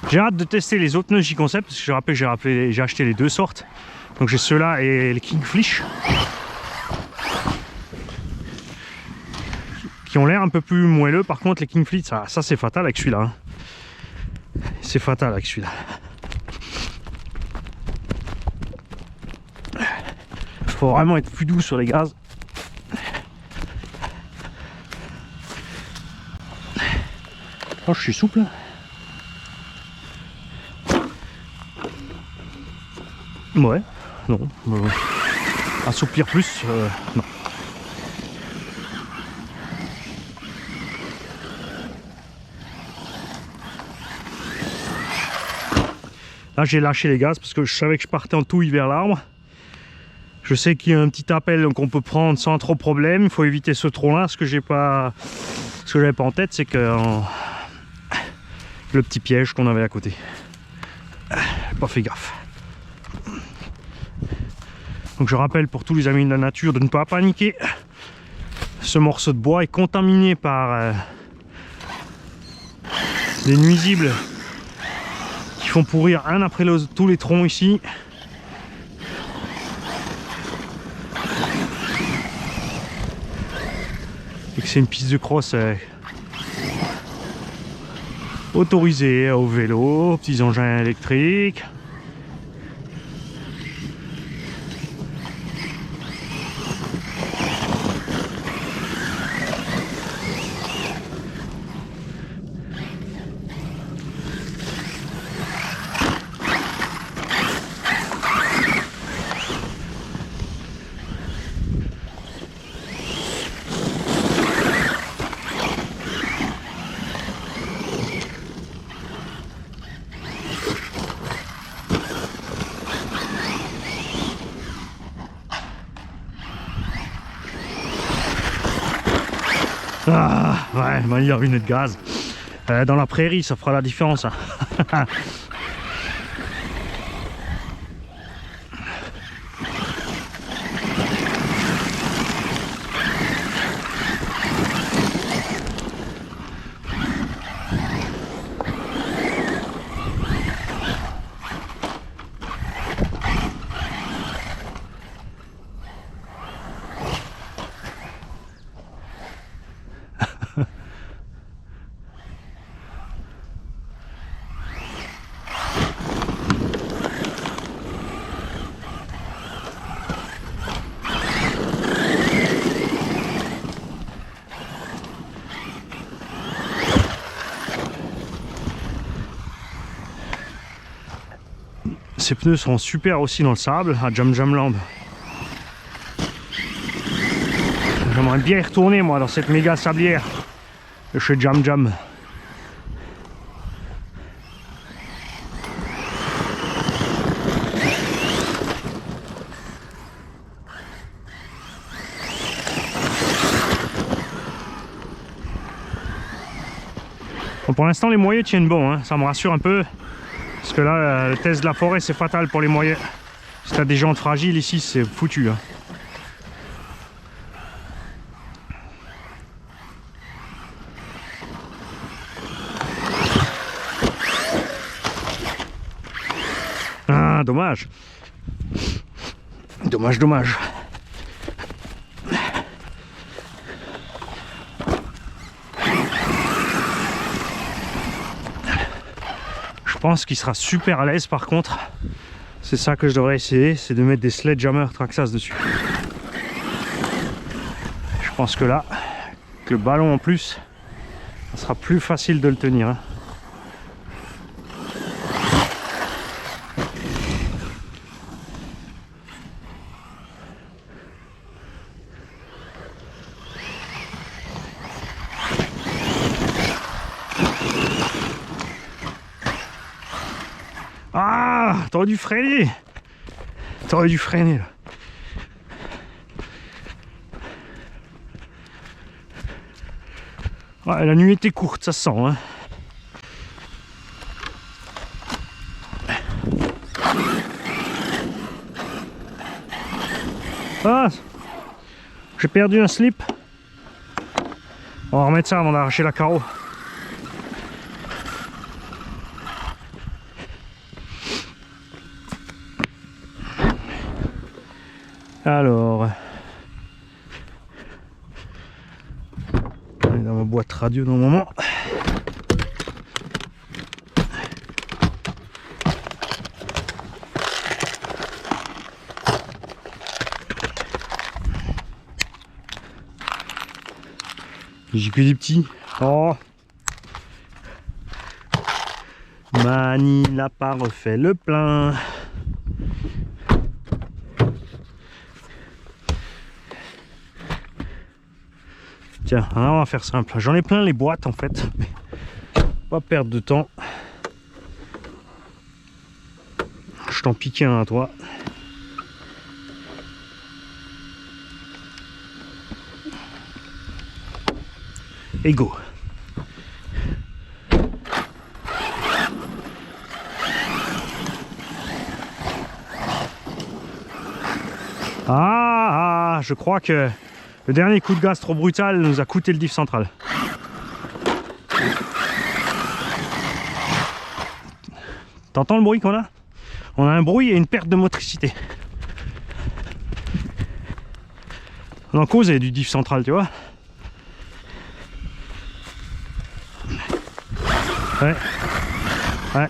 J'ai hâte de tester les autres pneus J-Concept parce que je rappelle, j'ai acheté les deux sortes. Donc j'ai ceux-là et les Kingfish qui ont l'air un peu plus moelleux. Par contre les Kingfish, ça c'est fatal avec celui-là. Hein. C'est fatal avec celui-là. Il faut vraiment être plus doux sur les gaz. Oh, je suis souple. Ouais, non. Assouplir plus, non. Là, j'ai lâché les gaz parce que je savais que je partais en touille vers l'arbre. Je sais qu'il y a un petit appel qu'on peut prendre sans trop problème. Il faut éviter ce tronc-là. Ce que j'avais pas en tête, c'est que le petit piège qu'on avait à côté. J'ai pas fait gaffe. Donc je rappelle pour tous les amis de la nature de ne pas paniquer. Ce morceau de bois est contaminé par des nuisibles qui font pourrir un après l'autre tous les troncs ici. Et que c'est une piste de cross autorisée aux vélos, aux petits engins électriques. Ah, ouais, meilleure lunette de gaz. Dans la prairie, ça fera la différence. Hein. ces pneus sont super aussi dans le sable à Jam Jam Land. J'aimerais bien y retourner moi dans cette méga sablière de chez Jam Jam. Bon, pour l'instant les moyeux tiennent bon, hein. Ça me rassure un peu. Parce que là le test de la forêt c'est fatal pour les moyeux. Si t'as des jantes fragiles ici c'est foutu, hein. Ah, dommage. Dommage, dommage. Je pense qu'il sera super à l'aise par contre. C'est ça que je devrais essayer, c'est de mettre des Sledgehammer Traxxas dessus. Je pense que là, avec le ballon en plus, ça sera plus facile de le tenir, hein. Ah, t'aurais dû freiner. T'aurais dû freiner là. Ouais, la nuit était courte, ça se sent, hein. Ah, j'ai perdu un slip. On va remettre ça avant d'arracher la carreau. Alors, on est dans ma boîte radio dans le moment. J'ai que des petits. Oh, Mani n'a pas refait le plein. Tiens, on va faire simple. J'en ai plein les boîtes en fait. Mais pas perdre de temps. Je t'en pique un à toi. Et go. Ah, je crois que le dernier coup de gaz trop brutal nous a coûté le diff central. T'entends le bruit qu'on a? On a un bruit et une perte de motricité. On en cause du diff central, tu vois. Ouais. Ouais.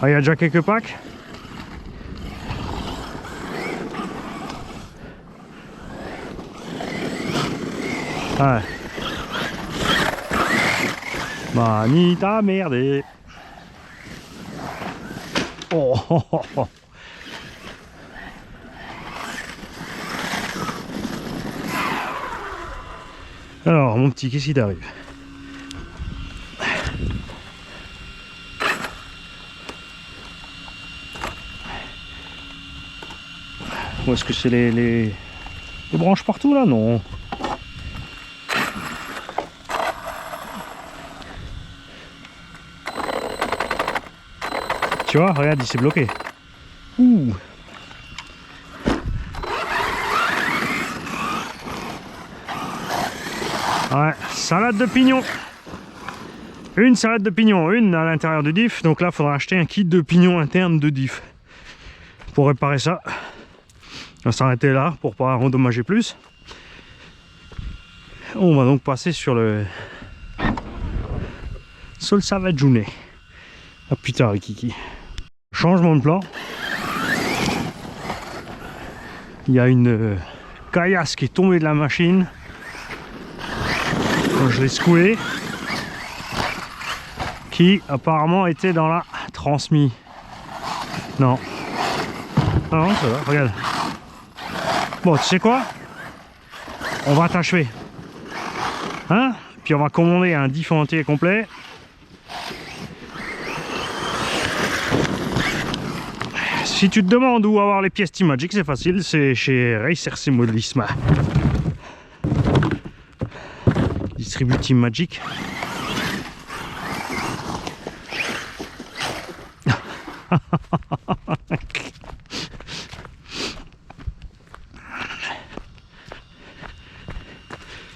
Ah, il y a déjà quelques packs. Ouais. Mani t'a merdé. Oh, oh, oh, oh. Alors mon petit, qu'est-ce qui t'arrive? Ou est-ce que c'est les branches partout là? Non. Tu vois, regarde, il s'est bloqué. Ouh. Ouais, salade de pignon. Une salade de pignon, une à l'intérieur du diff. Donc là, il faudra acheter un kit de pignon interne de diff pour réparer ça. On va s'arrêter là pour pas endommager plus. On va donc passer sur le Savagune. Ah putain, Rikiki. Changement de plan. Il y a une caillasse qui est tombée de la machine. Quand je l'ai secouée. qui apparemment était dans la transmis. Non. Non, ça va, regarde. Bon, tu sais quoi? On va t'achever. Hein? Puis on va commander un diff entier complet. Si tu te demandes où avoir les pièces Team Magic, c'est facile, c'est chez Racer Symbolisme. Distribue Team Magic.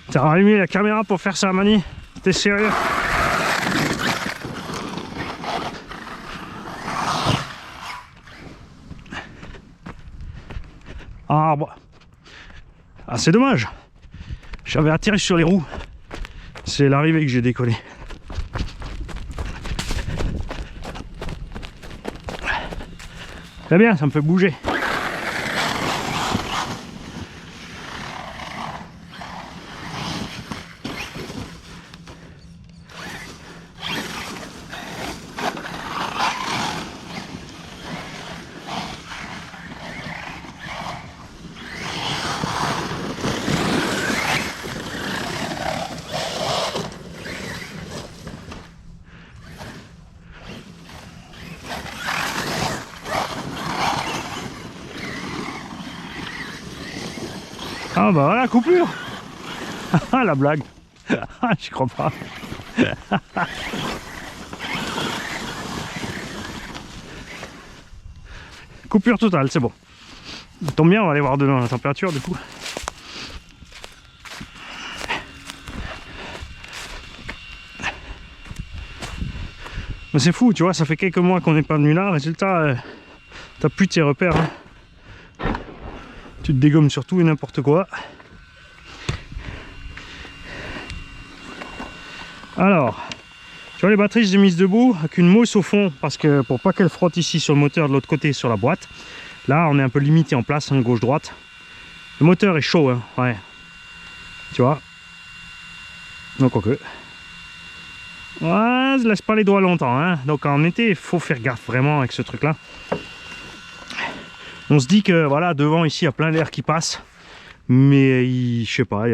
T'as allumé la caméra pour faire ça, Mani? T'es sérieux? Ah bah. Ah, c'est dommage. J'avais atterri sur les roues. C'est l'arrivée que j'ai décollé. Très bien, ça me fait bouger. Ah bah voilà, coupure. Ah la blague. Ah, j'y crois pas. Coupure totale, c'est bon. Tombe bien, on va aller voir dedans la température du coup. Mais c'est fou, tu vois, ça fait quelques mois qu'on n'est pas venu là. Résultat, t'as plus de tes repères. Hein. Tu te dégommes sur tout et n'importe quoi. Alors, tu vois les batteries, je les ai mises debout avec une mousse au fond parce que pour pas qu'elle frotte ici sur le moteur de l'autre côté sur la boîte. Là, on est un peu limité en place, hein, gauche-droite. Le moteur est chaud, hein, ouais. Tu vois. Donc, ok. Ouais, je laisse pas les doigts longtemps, hein. Donc en été, il faut faire gaffe vraiment avec ce truc-là. On se dit que voilà, devant ici, il y a plein d'air qui passe. Mais je sais pas,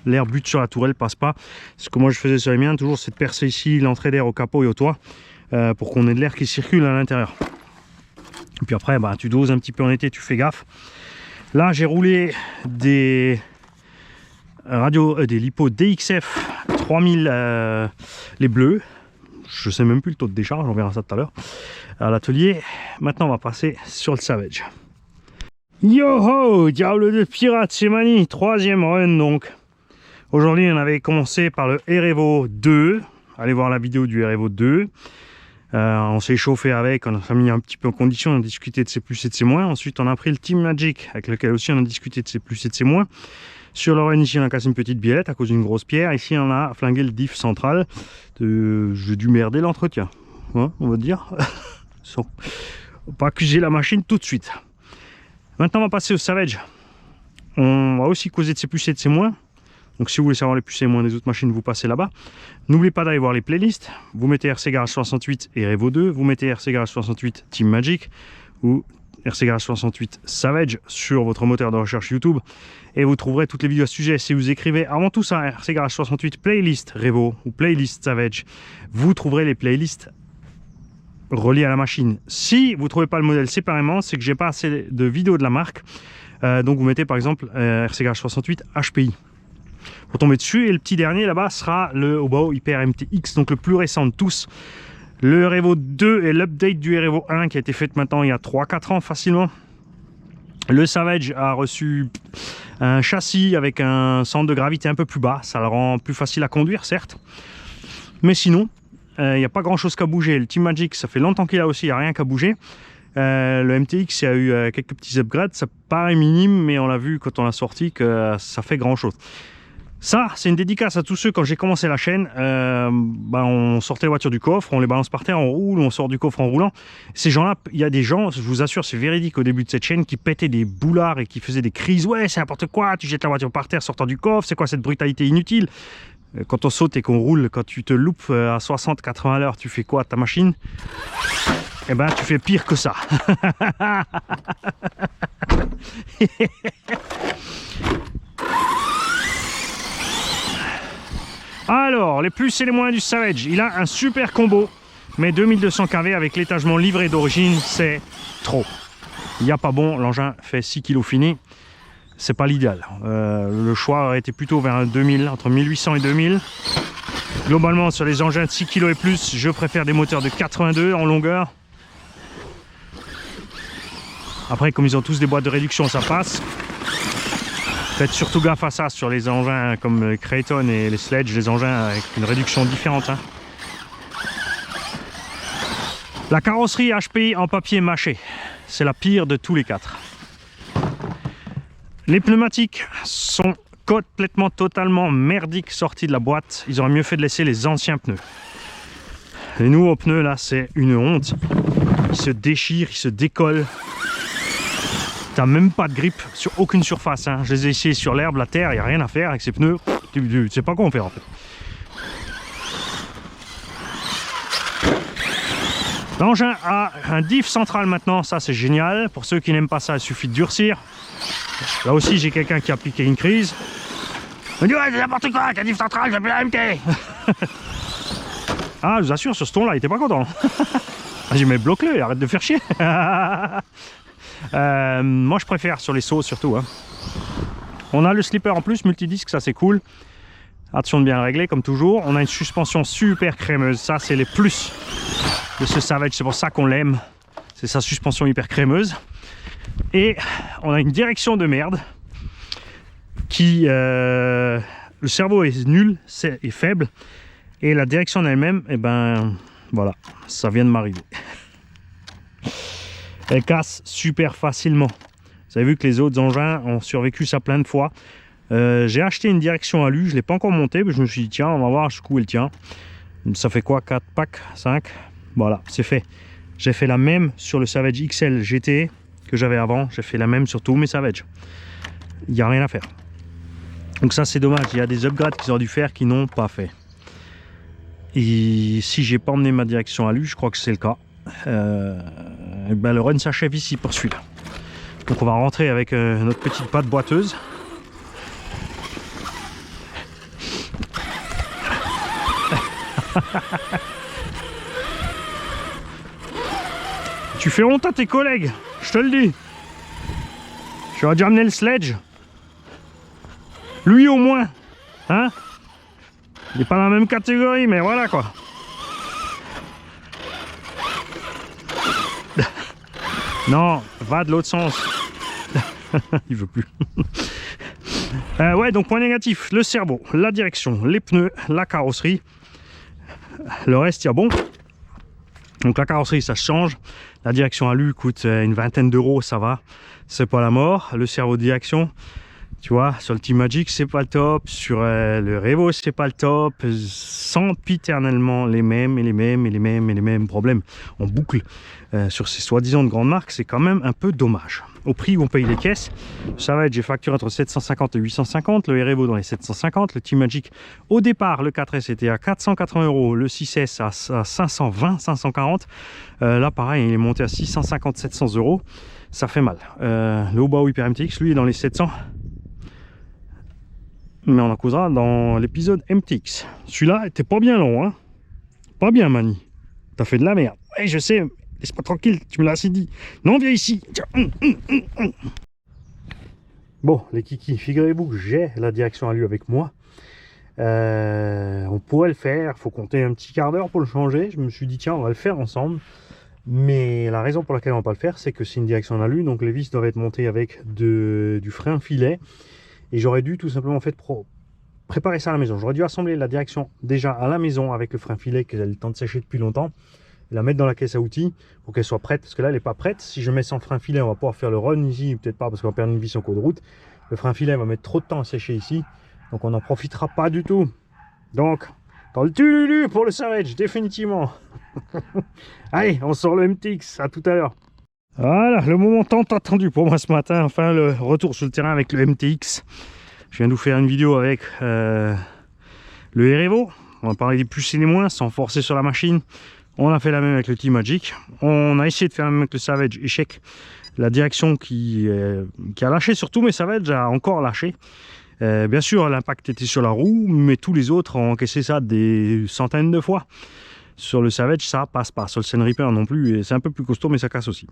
l'air bute sur la tourelle, passe pas. Ce que moi je faisais sur les miens, toujours, c'est de percer ici l'entrée d'air au capot et au toit pour qu'on ait de l'air qui circule à l'intérieur. Et puis après, bah, tu doses un petit peu en été, tu fais gaffe. Là, j'ai roulé des LiPo DXF 3000, les bleus. Je sais même plus le taux de décharge, on verra ça tout à l'heure à l'atelier. Maintenant, on va passer sur le Savage. Yo-ho, diable de pirate, c'est Mani, troisième run donc. Aujourd'hui, on avait commencé par le R-Evo 2. Allez voir la vidéo du R-Evo 2. On s'est chauffé avec, on a mis un petit peu en condition, on a discuté de ses plus et de ses moins. Ensuite, on a pris le Team Magic, avec lequel aussi on a discuté de ses plus et de ses moins. Sur le run, ici, on a cassé une petite biellette à cause d'une grosse pierre. Ici, on a flingué le diff central. J'ai dû merder l'entretien, hein, on va dire. On va pas accuser la machine tout de suite. Maintenant, on va passer au Savage. On va aussi causer de ses plus et de ses moins. Donc, si vous voulez savoir les plus et les moins des autres machines, vous passez là-bas. N'oubliez pas d'aller voir les playlists. Vous mettez RC Garage 68 et Revo 2. Vous mettez RC Garage 68 Team Magic ou RC Garage 68 Savage sur votre moteur de recherche YouTube. Et vous trouverez toutes les vidéos à ce sujet. Si vous écrivez avant tout ça, RC Garage 68 playlist Revo ou playlist Savage, vous trouverez les playlists reliées à la machine. Si vous ne trouvez pas le modèle séparément, c'est que j'ai pas assez de vidéos de la marque. Donc vous mettez par exemple RC Garage 68 HPI. Pour tomber dessus, et le petit dernier là-bas sera le Hobo Hyper MTX, donc le plus récent de tous. Le Revo 2 et l'update du Revo 1 qui a été fait maintenant il y a 3-4 ans facilement. Le Savage a reçu un châssis avec un centre de gravité un peu plus bas, ça le rend plus facile à conduire certes, mais sinon il n'y a pas grand chose qu'à bouger. Le Team Magic, ça fait longtemps qu'il a aussi, il n'y a rien qu'à bouger. Le MTX, il y a eu quelques petits upgrades, ça paraît minime, mais on l'a vu quand on l'a sorti que ça fait grand chose. Ça, c'est une dédicace à tous ceux, quand j'ai commencé la chaîne, on sortait les voitures du coffre, on les balance par terre, on roule, on sort du coffre en roulant. Ces gens-là, il y a des gens, je vous assure, c'est véridique au début de cette chaîne, qui pétaient des boulards et qui faisaient des crises. Ouais, c'est n'importe quoi, tu jettes la voiture par terre sortant du coffre, c'est quoi cette brutalité inutile? Quand on saute et qu'on roule, quand tu te loupes à 60-80 à l'heure, tu fais quoi ta machine? Eh ben, tu fais pire que ça. Alors, les plus et les moins du Savage. Il a un super combo, mais 2200 kV avec l'étagement livré d'origine, c'est trop. Il n'y a pas bon, l'engin fait 6 kg fini. C'est pas l'idéal. Le choix aurait été plutôt vers un 2000, entre 1800 et 2000. Globalement, sur les engins de 6 kg et plus, je préfère des moteurs de 82 en longueur. Après, comme ils ont tous des boîtes de réduction, ça passe. Faites surtout gaffe à ça sur les engins comme les Kraton et les Sledge, les engins avec une réduction différente. Hein. La carrosserie HPI en papier mâché, c'est la pire de tous les quatre. Les pneumatiques sont complètement, totalement merdiques sortis de la boîte. Ils auraient mieux fait de laisser les anciens pneus. Les nouveaux pneus, là, c'est une honte. Ils se déchirent, ils se décollent. T'as même pas de grip sur aucune surface. Hein. Je les ai essayés sur l'herbe, la terre, il n'y a rien à faire avec ces pneus. Tu sais pas quoi en faire en fait. L'engin a un diff central maintenant, ça c'est génial. Pour ceux qui n'aiment pas ça, il suffit de durcir. Là aussi, j'ai quelqu'un qui a appliqué une crise. Il me dit, ouais, c'est n'importe quoi, avec un diff central, j'ai plus la MT. Ah, je vous assure, sur ce ton-là, il était pas content. J'ai dit, mais bloque-le, arrête de faire chier. Moi, je préfère sur les sauts surtout. Hein. On a le slipper en plus, multidisque, ça c'est cool. Attention de bien le régler, comme toujours. On a une suspension super crémeuse, ça c'est les plus de ce Savage, c'est pour ça qu'on l'aime. C'est sa suspension hyper crémeuse. Et on a une direction de merde qui... le cerveau est nul, est faible. Et la direction en elle-même, eh ben voilà, ça vient de m'arriver. Elle casse super facilement. Vous avez vu que les autres engins ont survécu ça plein de fois. J'ai acheté une direction alu, je ne l'ai pas encore montée, mais je me suis dit tiens, on va voir jusqu'où elle tient. Ça fait quoi, 4 packs, 5? Voilà, c'est fait. J'ai fait la même sur le Savage XL GT que j'avais avant. J'ai fait la même sur tous mes Savage. Il n'y a rien à faire. Donc ça c'est dommage, il y a des upgrades qu'ils auraient dû faire qui n'ont pas fait. Et si j'ai pas emmené ma direction alu, je crois que c'est le cas. Ben le run s'achève ici pour celui-là. Donc on va rentrer avec notre petite patte boiteuse. Tu fais honte à tes collègues, je te le dis. J'aurais dû amener le sledge. Lui au moins, hein? Il n'est pas dans la même catégorie, mais voilà quoi. Non, va de l'autre sens. Il veut plus. Ouais, donc point négatif, le cerveau, la direction, les pneus, la carrosserie. Le reste, il y a bon. Donc la carrosserie, ça change. La direction alu coûte une vingtaine d'euros, ça va. C'est pas la mort. Le cerveau de direction, tu vois, sur le Team Magic, c'est pas le top. Sur le Revo, c'est pas le top. Sempiternellement les mêmes et les mêmes et les mêmes et les mêmes problèmes. On boucle sur ces soi-disant de grandes marques, c'est quand même un peu dommage. Au prix où on paye les caisses, ça va être, j'ai facturé entre 750 et 850, le Revo dans les 750, le Team Magic au départ, le 4S était à 480 euros, le 6S à 520, 540. Là pareil, il est monté à 650, 700 euros. Ça fait mal. Le Hobao Hyper MTX, lui, est dans les 700. Mais on en causera dans l'épisode MTX. Celui-là était pas bien long, hein. Pas bien, Mani. T'as fait de la merde. Ouais, je sais. Laisse-moi tranquille, tu me l'as assez dit. Non, viens ici. Bon, les kikis, figurez-vous que j'ai la direction alu avec moi. On pourrait le faire. Il faut compter un petit quart d'heure pour le changer. Je me suis dit, tiens, on va le faire ensemble. Mais la raison pour laquelle on va pas le faire, c'est que c'est une direction en alu. Donc les vis doivent être montées avec du frein filet. Et j'aurais dû tout simplement préparer ça à la maison. J'aurais dû assembler la direction déjà à la maison avec le frein filet qu'elle a le temps de sécher depuis longtemps. Et la mettre dans la caisse à outils pour qu'elle soit prête. Parce que là, elle n'est pas prête. Si je mets sans frein filet, on va pouvoir faire le run ici. Peut-être pas parce qu'on va perdre une vis en cours de route. Le frein filet va mettre trop de temps à sécher ici. Donc on n'en profitera pas du tout. Donc, dans le tululu pour le Savage, définitivement. Allez, on sort le MTX. À tout à l'heure. Voilà, le moment tant attendu pour moi ce matin. Enfin, le retour sur le terrain avec le MTX. Je viens de vous faire une vidéo avec Le Erevo, on va parler des plus et des moins sans forcer sur la machine. On a fait la même avec le T-Magic. On a essayé de faire la même avec le Savage, échec. La direction qui a lâché surtout, mais Savage a encore lâché. Bien sûr, l'impact était sur la roue, mais tous les autres ont encaissé ça des centaines de fois. Sur le Savage, ça passe pas. Sur le Sen Reaper non plus, c'est un peu plus costaud, mais ça casse aussi.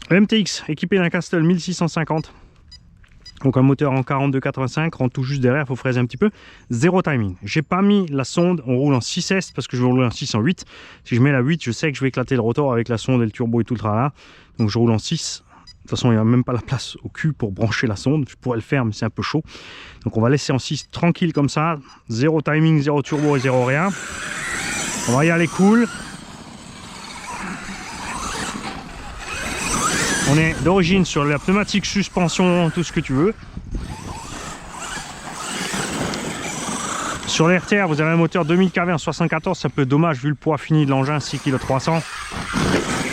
Le MTX, équipé d'un Castle 1650. Donc un moteur en 42,85, rentre tout juste derrière, il faut fraiser un petit peu. Zéro timing. J'ai pas mis la sonde, on roule en 6S parce que je vais rouler en 6 en 8. Si je mets la 8, je sais que je vais éclater le rotor avec la sonde et le turbo et tout le tralala. Donc je roule en 6. De toute façon, il n'y a même pas la place au cul pour brancher la sonde. Je pourrais le faire, mais c'est un peu chaud. Donc on va laisser en 6 tranquille comme ça. Zéro timing, zéro turbo et zéro rien. On va y aller cool. On est d'origine sur la pneumatique, suspension, tout ce que tu veux. Sur l'RTR, vous avez un moteur 2000 kV en 74, c'est un peu dommage vu le poids fini de l'engin, 6,3 kg.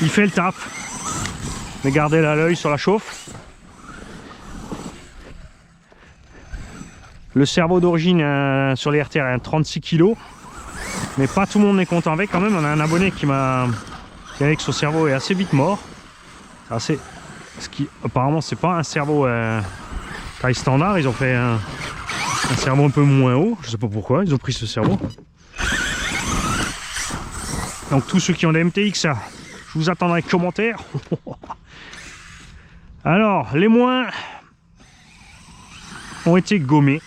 Il fait le taf, mais gardez là l'œil sur la chauffe. Le cerveau d'origine sur les RTR est un 36 kg, mais pas tout le monde est content avec quand même. On a un abonné qui avec son cerveau est assez vite mort. Assez, ce qui apparemment c'est pas un cerveau taille standard, ils ont fait un cerveau un peu moins haut, je sais pas pourquoi ils ont pris ce cerveau. Donc tous ceux qui ont des MTX, je vous attends dans les commentaires. Alors les moins ont été gommés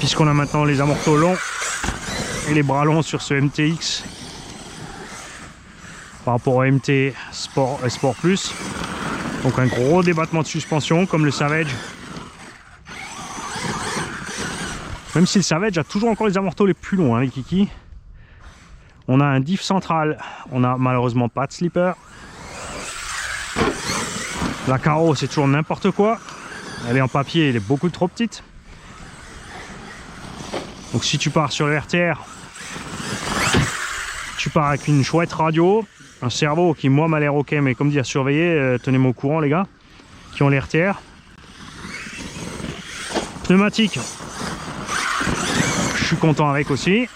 puisqu'on a maintenant les amortos longs et les bras longs sur ce MTX par rapport au MT Sport et Sport Plus. Donc un gros débattement de suspension comme le Savage. Même si le Savage a toujours encore les amortos les plus longs, hein, les kikis. On a un diff central, on a malheureusement pas de slipper. La carreau c'est toujours n'importe quoi. Elle est en papier, elle est beaucoup trop petite. Donc si tu pars sur le RTR, tu pars avec une chouette radio. Un cerveau qui moi m'a l'air ok, mais comme dit à surveiller, tenez-moi au courant les gars qui ont les RTR. Pneumatique, je suis content avec aussi,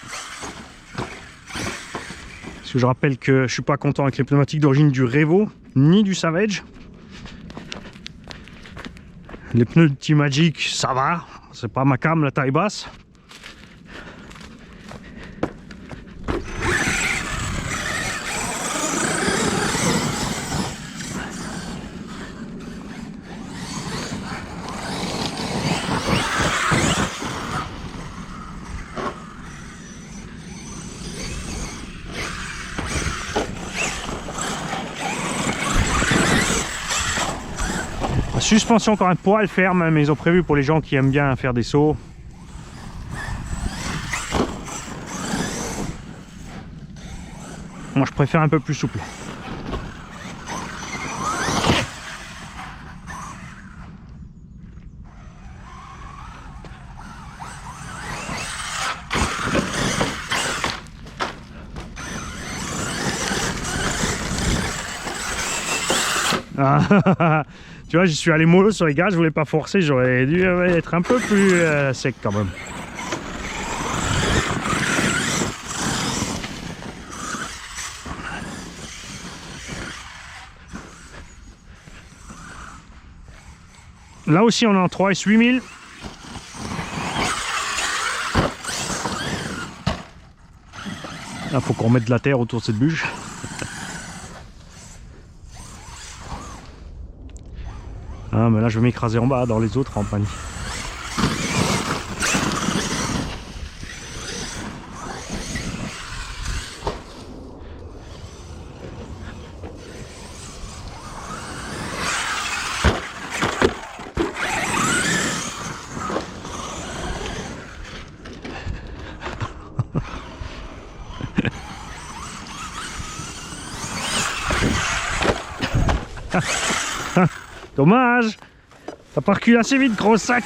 parce que je rappelle que je suis pas content avec les pneumatiques d'origine du Revo ni du Savage. Les pneus de T-Magic ça va, c'est pas ma cam la taille basse. La suspension encore un poil ferme, mais ils ont prévu pour les gens qui aiment bien faire des sauts. Moi je préfère un peu plus souple. Tu vois, je suis allé mollo sur les gars, je voulais pas forcer, j'aurais dû être un peu plus sec quand même. Là aussi on est en 3S 8000. Là faut qu'on remette de la terre autour de cette bûche. Ah mais là je vais m'écraser en bas dans les autres en panique. Dommage, t'as pas reculé assez vite, gros sac.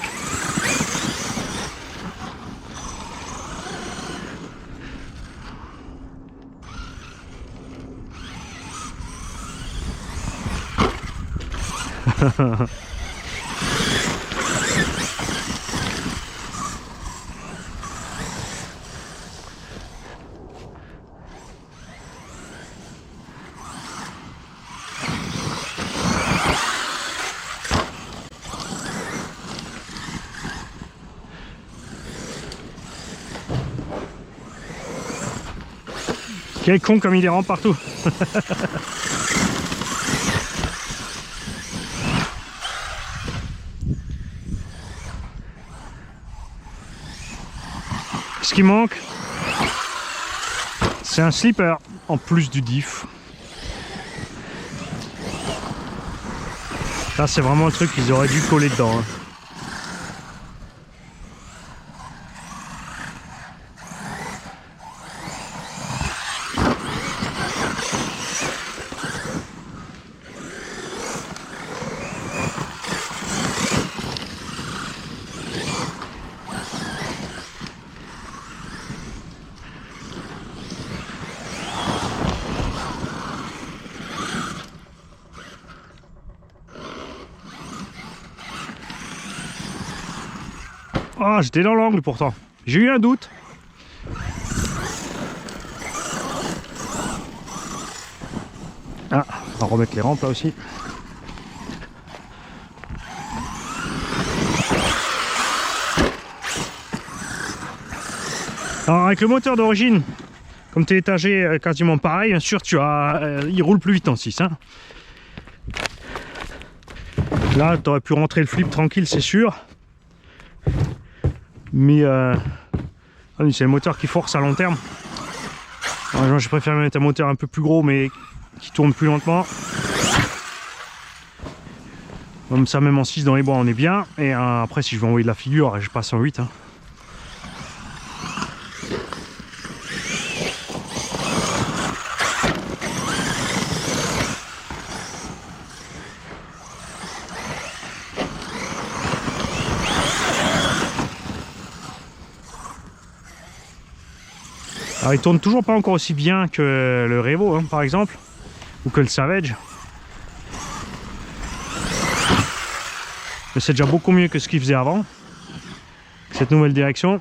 Quel con comme il est rend partout. Ce qui manque, c'est un slipper en plus du diff. Là, c'est vraiment le truc qu'ils auraient dû coller dedans. Hein. Ah, j'étais dans l'angle pourtant. J'ai eu un doute. Ah, on va remettre les rampes là aussi. Alors avec le moteur d'origine, comme tu es étagé quasiment pareil, bien sûr il roule plus vite en 6. Hein. Là, tu aurais pu rentrer le flip tranquille, c'est sûr. Mais c'est le moteur qui force à long terme. Alors, je préfère mettre un moteur un peu plus gros mais qui tourne plus lentement. Comme ça, même en 6 dans les bois, on est bien. Et après, si je veux envoyer de la figure, je passe en 8. Hein. Alors il tourne toujours pas encore aussi bien que le Revo hein, par exemple, ou que le Savage. Mais c'est déjà beaucoup mieux que ce qu'il faisait avant, cette nouvelle direction.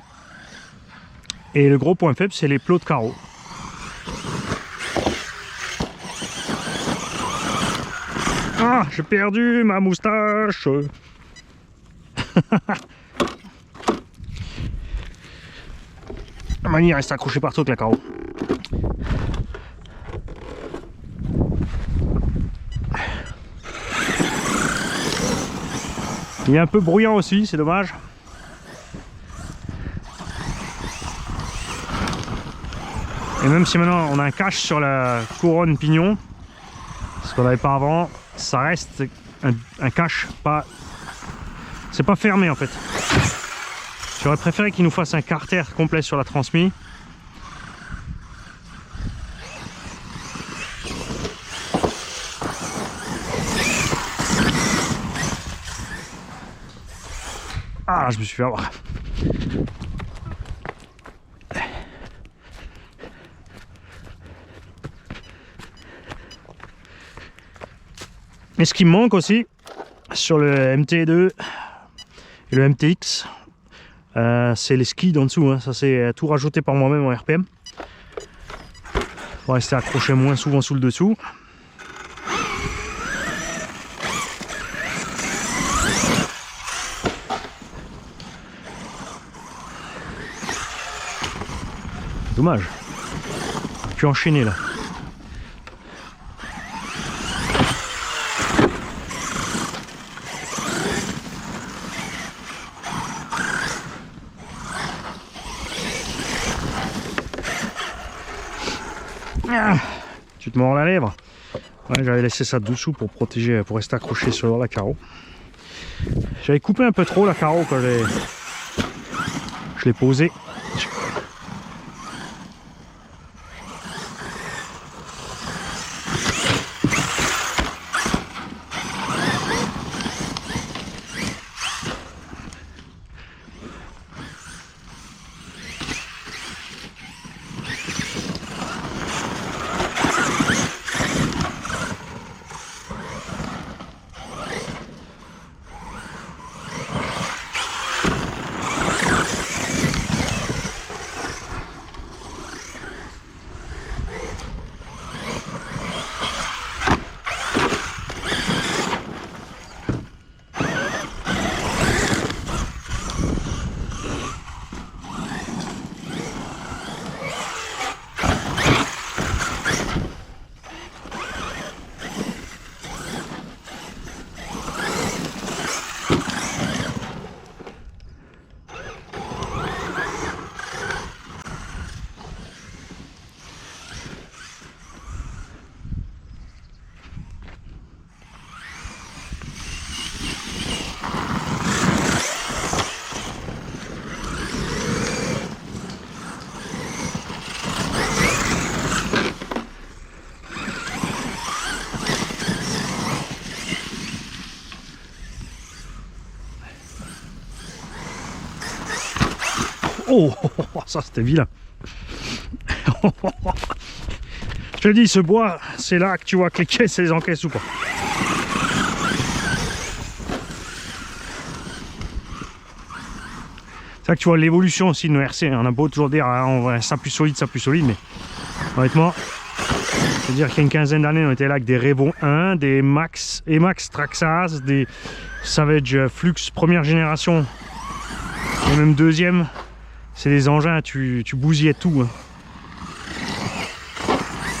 Et le gros point faible, c'est les plots de carreaux. Ah, j'ai perdu ma moustache. Mani reste accroché partout avec la carreau. Il est un peu bruyant aussi, c'est dommage. Et même si maintenant on a un cache sur la couronne pignon, ce qu'on n'avait pas avant, ça reste un cache pas... C'est pas fermé en fait. J'aurais préféré qu'il nous fasse un carter complet sur la transmise. Ah, je me suis fait avoir. Et ce qui me manque aussi sur le MT2 et le MTX, c'est les skids en dessous. Hein. Ça, c'est tout rajouté par moi-même en RPM. Pour rester accroché moins souvent sous le dessous. Dommage. Je suis enchaîné là. Ah, tu te mords la lèvre. Ouais, j'avais laissé ça dessous pour protéger, pour rester accroché sur la carreau. J'avais coupé un peu trop la carreau quand je l'ai posé. Oh, ça c'était vilain. Je te dis, ce bois, c'est là que tu vois que les caisses, elles encaissent ou pas. C'est là que tu vois l'évolution aussi de nos RC. On a beau toujours dire, ah, on va ça plus solide, mais honnêtement, je veux dire qu'il y a une quinzaine d'années, on était là avec des Revon 1, des Emax Traxxas, des Savage Flux première génération, et même deuxième. C'est des engins, tu bousillais tout. Hein.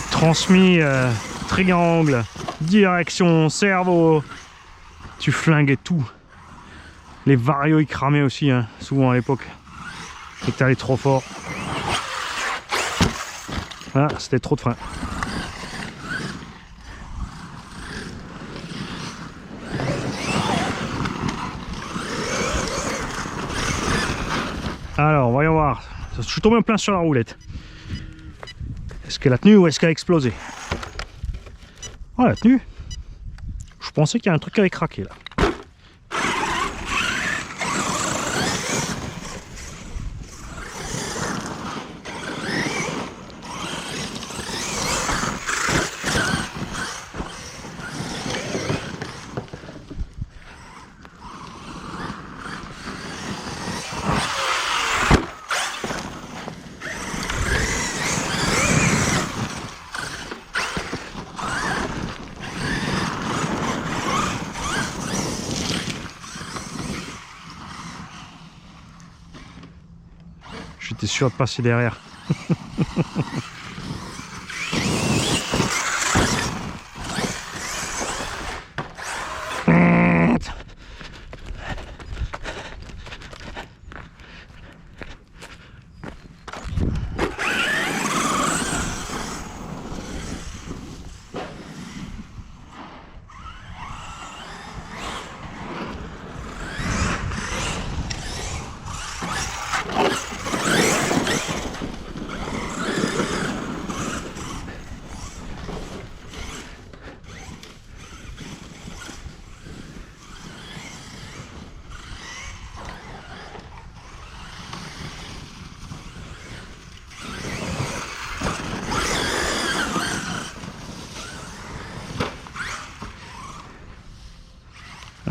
Transmis, triangle, direction, cerveau, tu flinguais tout. Les varios ils cramaient aussi, hein, souvent à l'époque. Et que t'allais trop fort. Ah, c'était trop de frein. Alors, voyons voir. Je suis tombé en plein sur la roulette. Est-ce qu'elle a tenu ou est-ce qu'elle a explosé? Oh, elle a tenu. Je pensais qu'il y a un truc qui avait craqué là. J'étais sûr de passer derrière.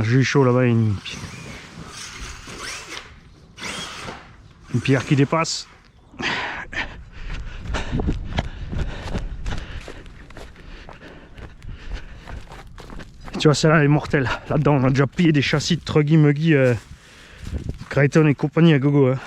J'ai eu chaud là-bas, une pierre qui dépasse. Tu vois, celle-là elle est mortelle. Là-dedans, on a déjà pillé des châssis de Truggy Muggy, Creighton et compagnie à gogo. Hein.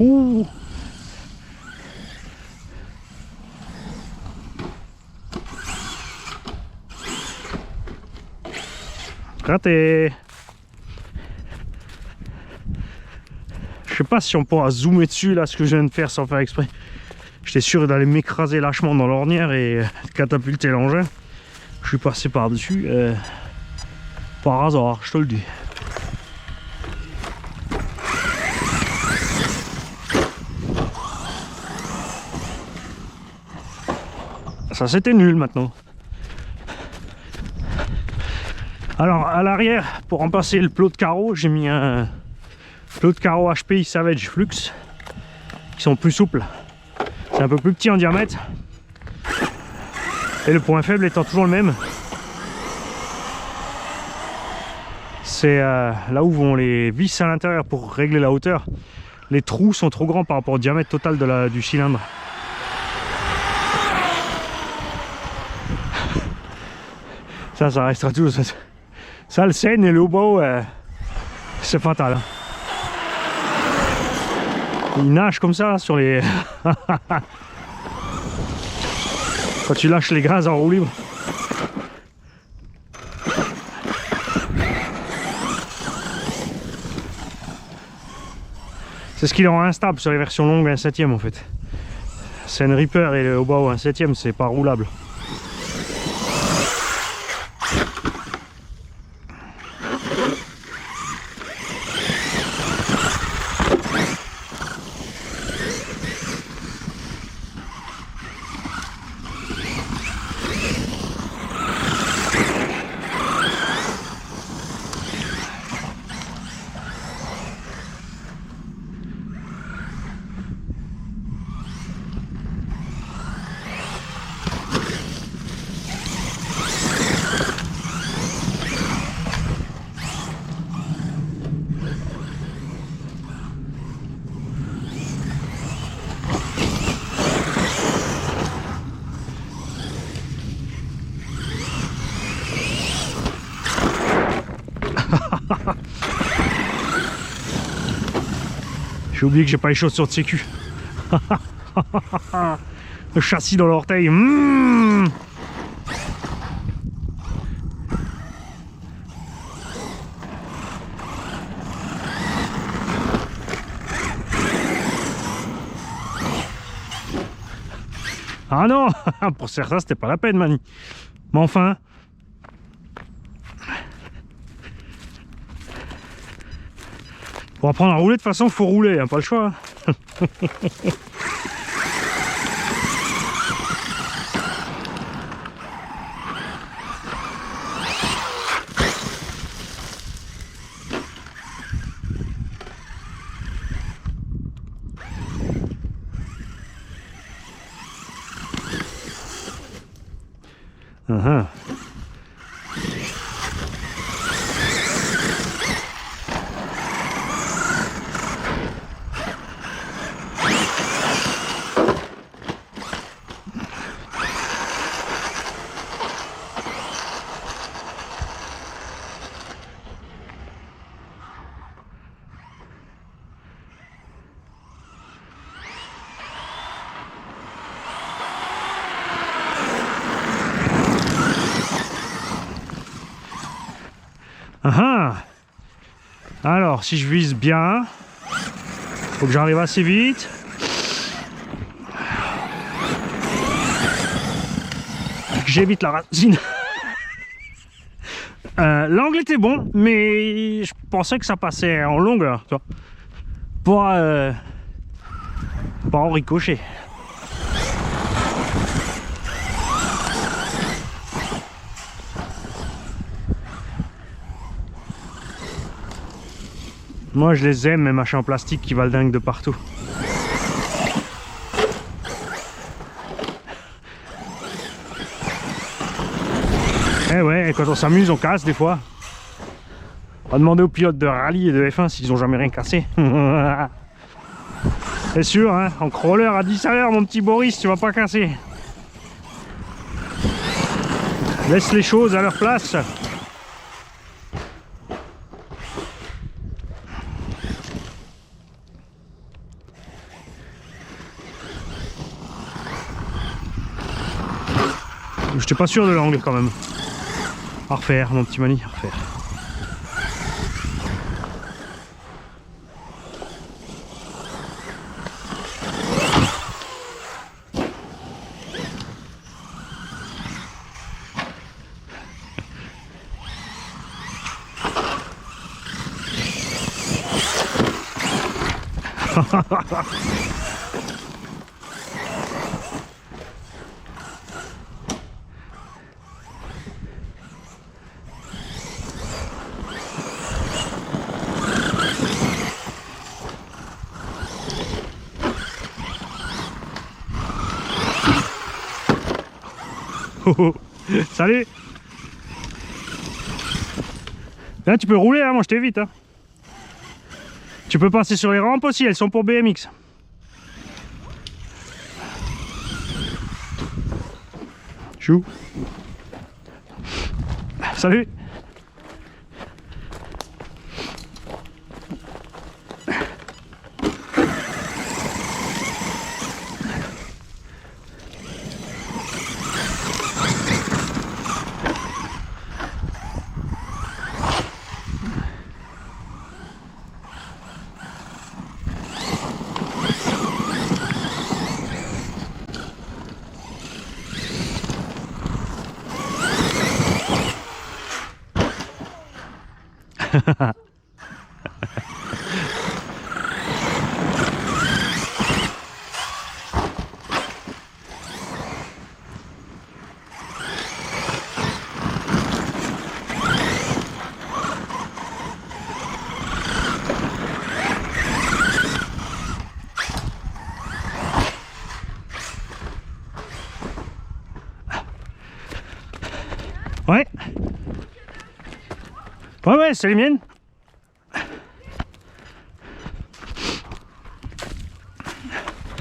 Ouh. Raté. Je sais pas si on pourra zoomer dessus là, ce que je viens de faire sans faire exprès. J'étais sûr d'aller m'écraser lâchement dans l'ornière et catapulter l'engin. Je suis passé par dessus par hasard, je te le dis. Ça c'était nul maintenant. Alors à l'arrière, pour remplacer le plot de carreau, j'ai mis un plot de carreau HPI Savage Flux qui sont plus souples. C'est un peu plus petit en diamètre. Et le point faible étant toujours le même. C'est là où vont les vis à l'intérieur pour régler la hauteur. Les trous sont trop grands par rapport au diamètre total de du cylindre. Ça restera toujours. Ça le saigne et le haut c'est fatal. Il nage comme ça sur les. Quand tu lâches les gaz en roue libre. C'est ce qui les rend instable sur les versions longues 1/7 en fait. C'est un Reaper et le Hobo 1/7 c'est pas roulable. J'ai oublié que j'ai pas les chaussures de sécu. Le châssis dans l'orteil. Ah non, pour faire ça, c'était pas la peine, Mani. Mais enfin... Pour apprendre à rouler, de toute façon, il faut rouler, hein, pas le choix. Alors, si je vise bien, faut que j'arrive assez vite. Que j'évite la racine. L'angle était bon, mais je pensais que ça passait en longueur, tu vois. Pas en ricochet. Moi je les aime, mes machins en plastique qui valent dingue de partout. Eh ouais, quand on s'amuse on casse des fois. On va demander aux pilotes de rallye et de F1 s'ils ont jamais rien cassé. C'est sûr, hein, en crawler à 10 à l'heure mon petit Boris, tu vas pas casser. Laisse les choses à leur place. J'étais pas sûr de l'angle quand même. À refaire, mon petit Mani, à refaire. Salut. Là tu peux rouler, hein, moi je t'évite. Hein. Tu peux passer sur les rampes aussi, elles sont pour BMX. Chou. Salut. Ouais. Ouais, c'est les miennes.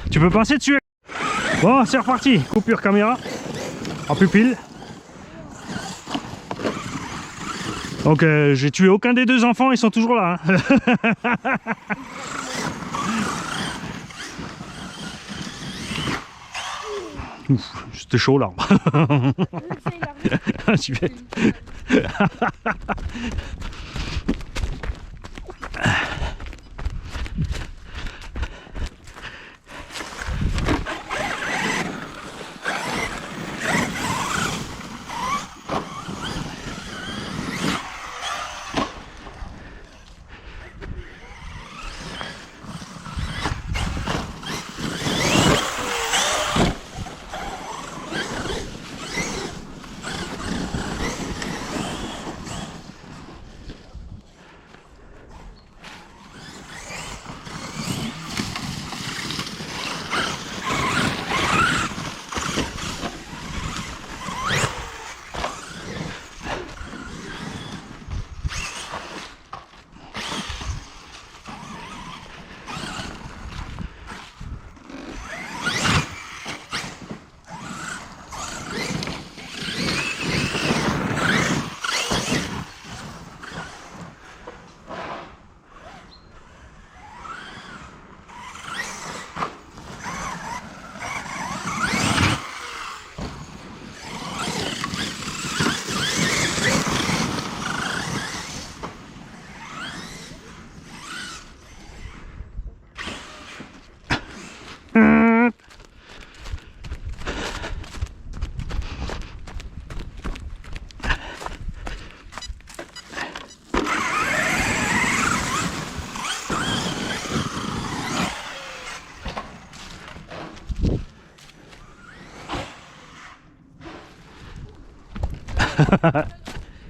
Tu peux passer dessus. Bon, c'est reparti. Coupure caméra. En pupille. Donc, j'ai tué aucun des deux enfants, ils sont toujours là. Hein. C'était chaud l'arbre. Tu vais...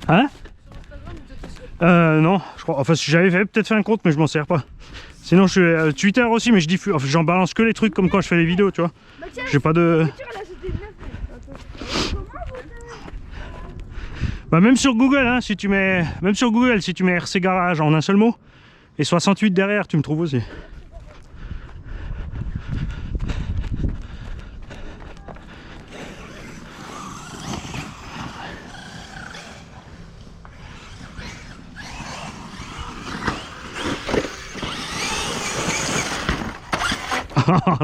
Hein? Non, je crois. Enfin, si j'avais peut-être fait un compte, mais je m'en sers pas. Sinon, je suis Twitter aussi, mais je diffuse. Enfin, j'en balance que les trucs comme quand je fais les vidéos, tu vois. J'ai pas de. Bah, même sur Google, hein, si tu mets. Même sur Google, si tu mets RC Garage en un seul mot et 68 derrière, tu me trouves aussi.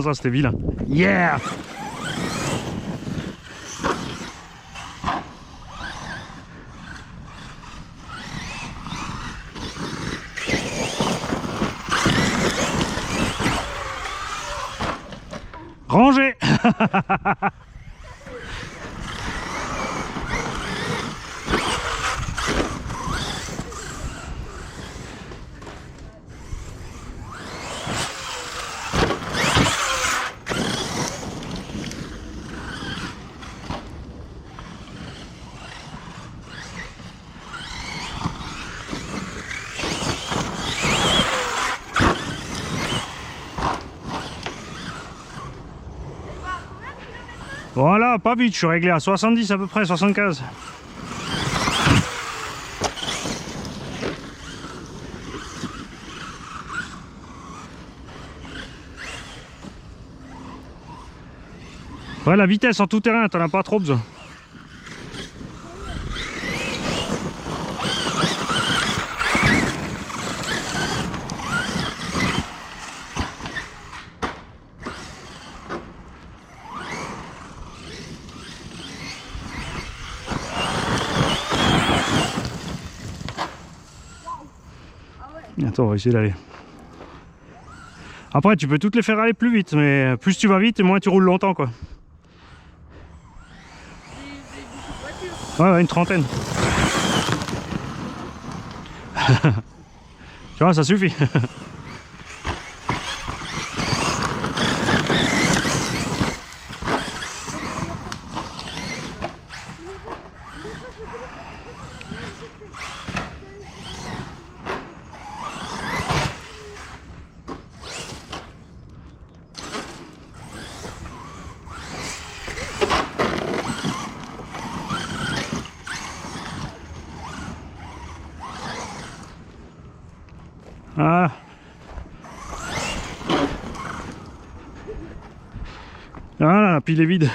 Ça c'était vilain. Yeah! Rangé. Voilà, pas vite, je suis réglé à 70 à peu près, 75. Ouais, la vitesse en tout terrain, t'en as pas trop besoin. Attends, on va essayer d'aller. Après, tu peux toutes les faire aller plus vite, mais plus tu vas vite et moins tu roules longtemps, quoi. Ouais, une trentaine. Tu vois, ça suffit. Voilà. Voilà, la pile est vide.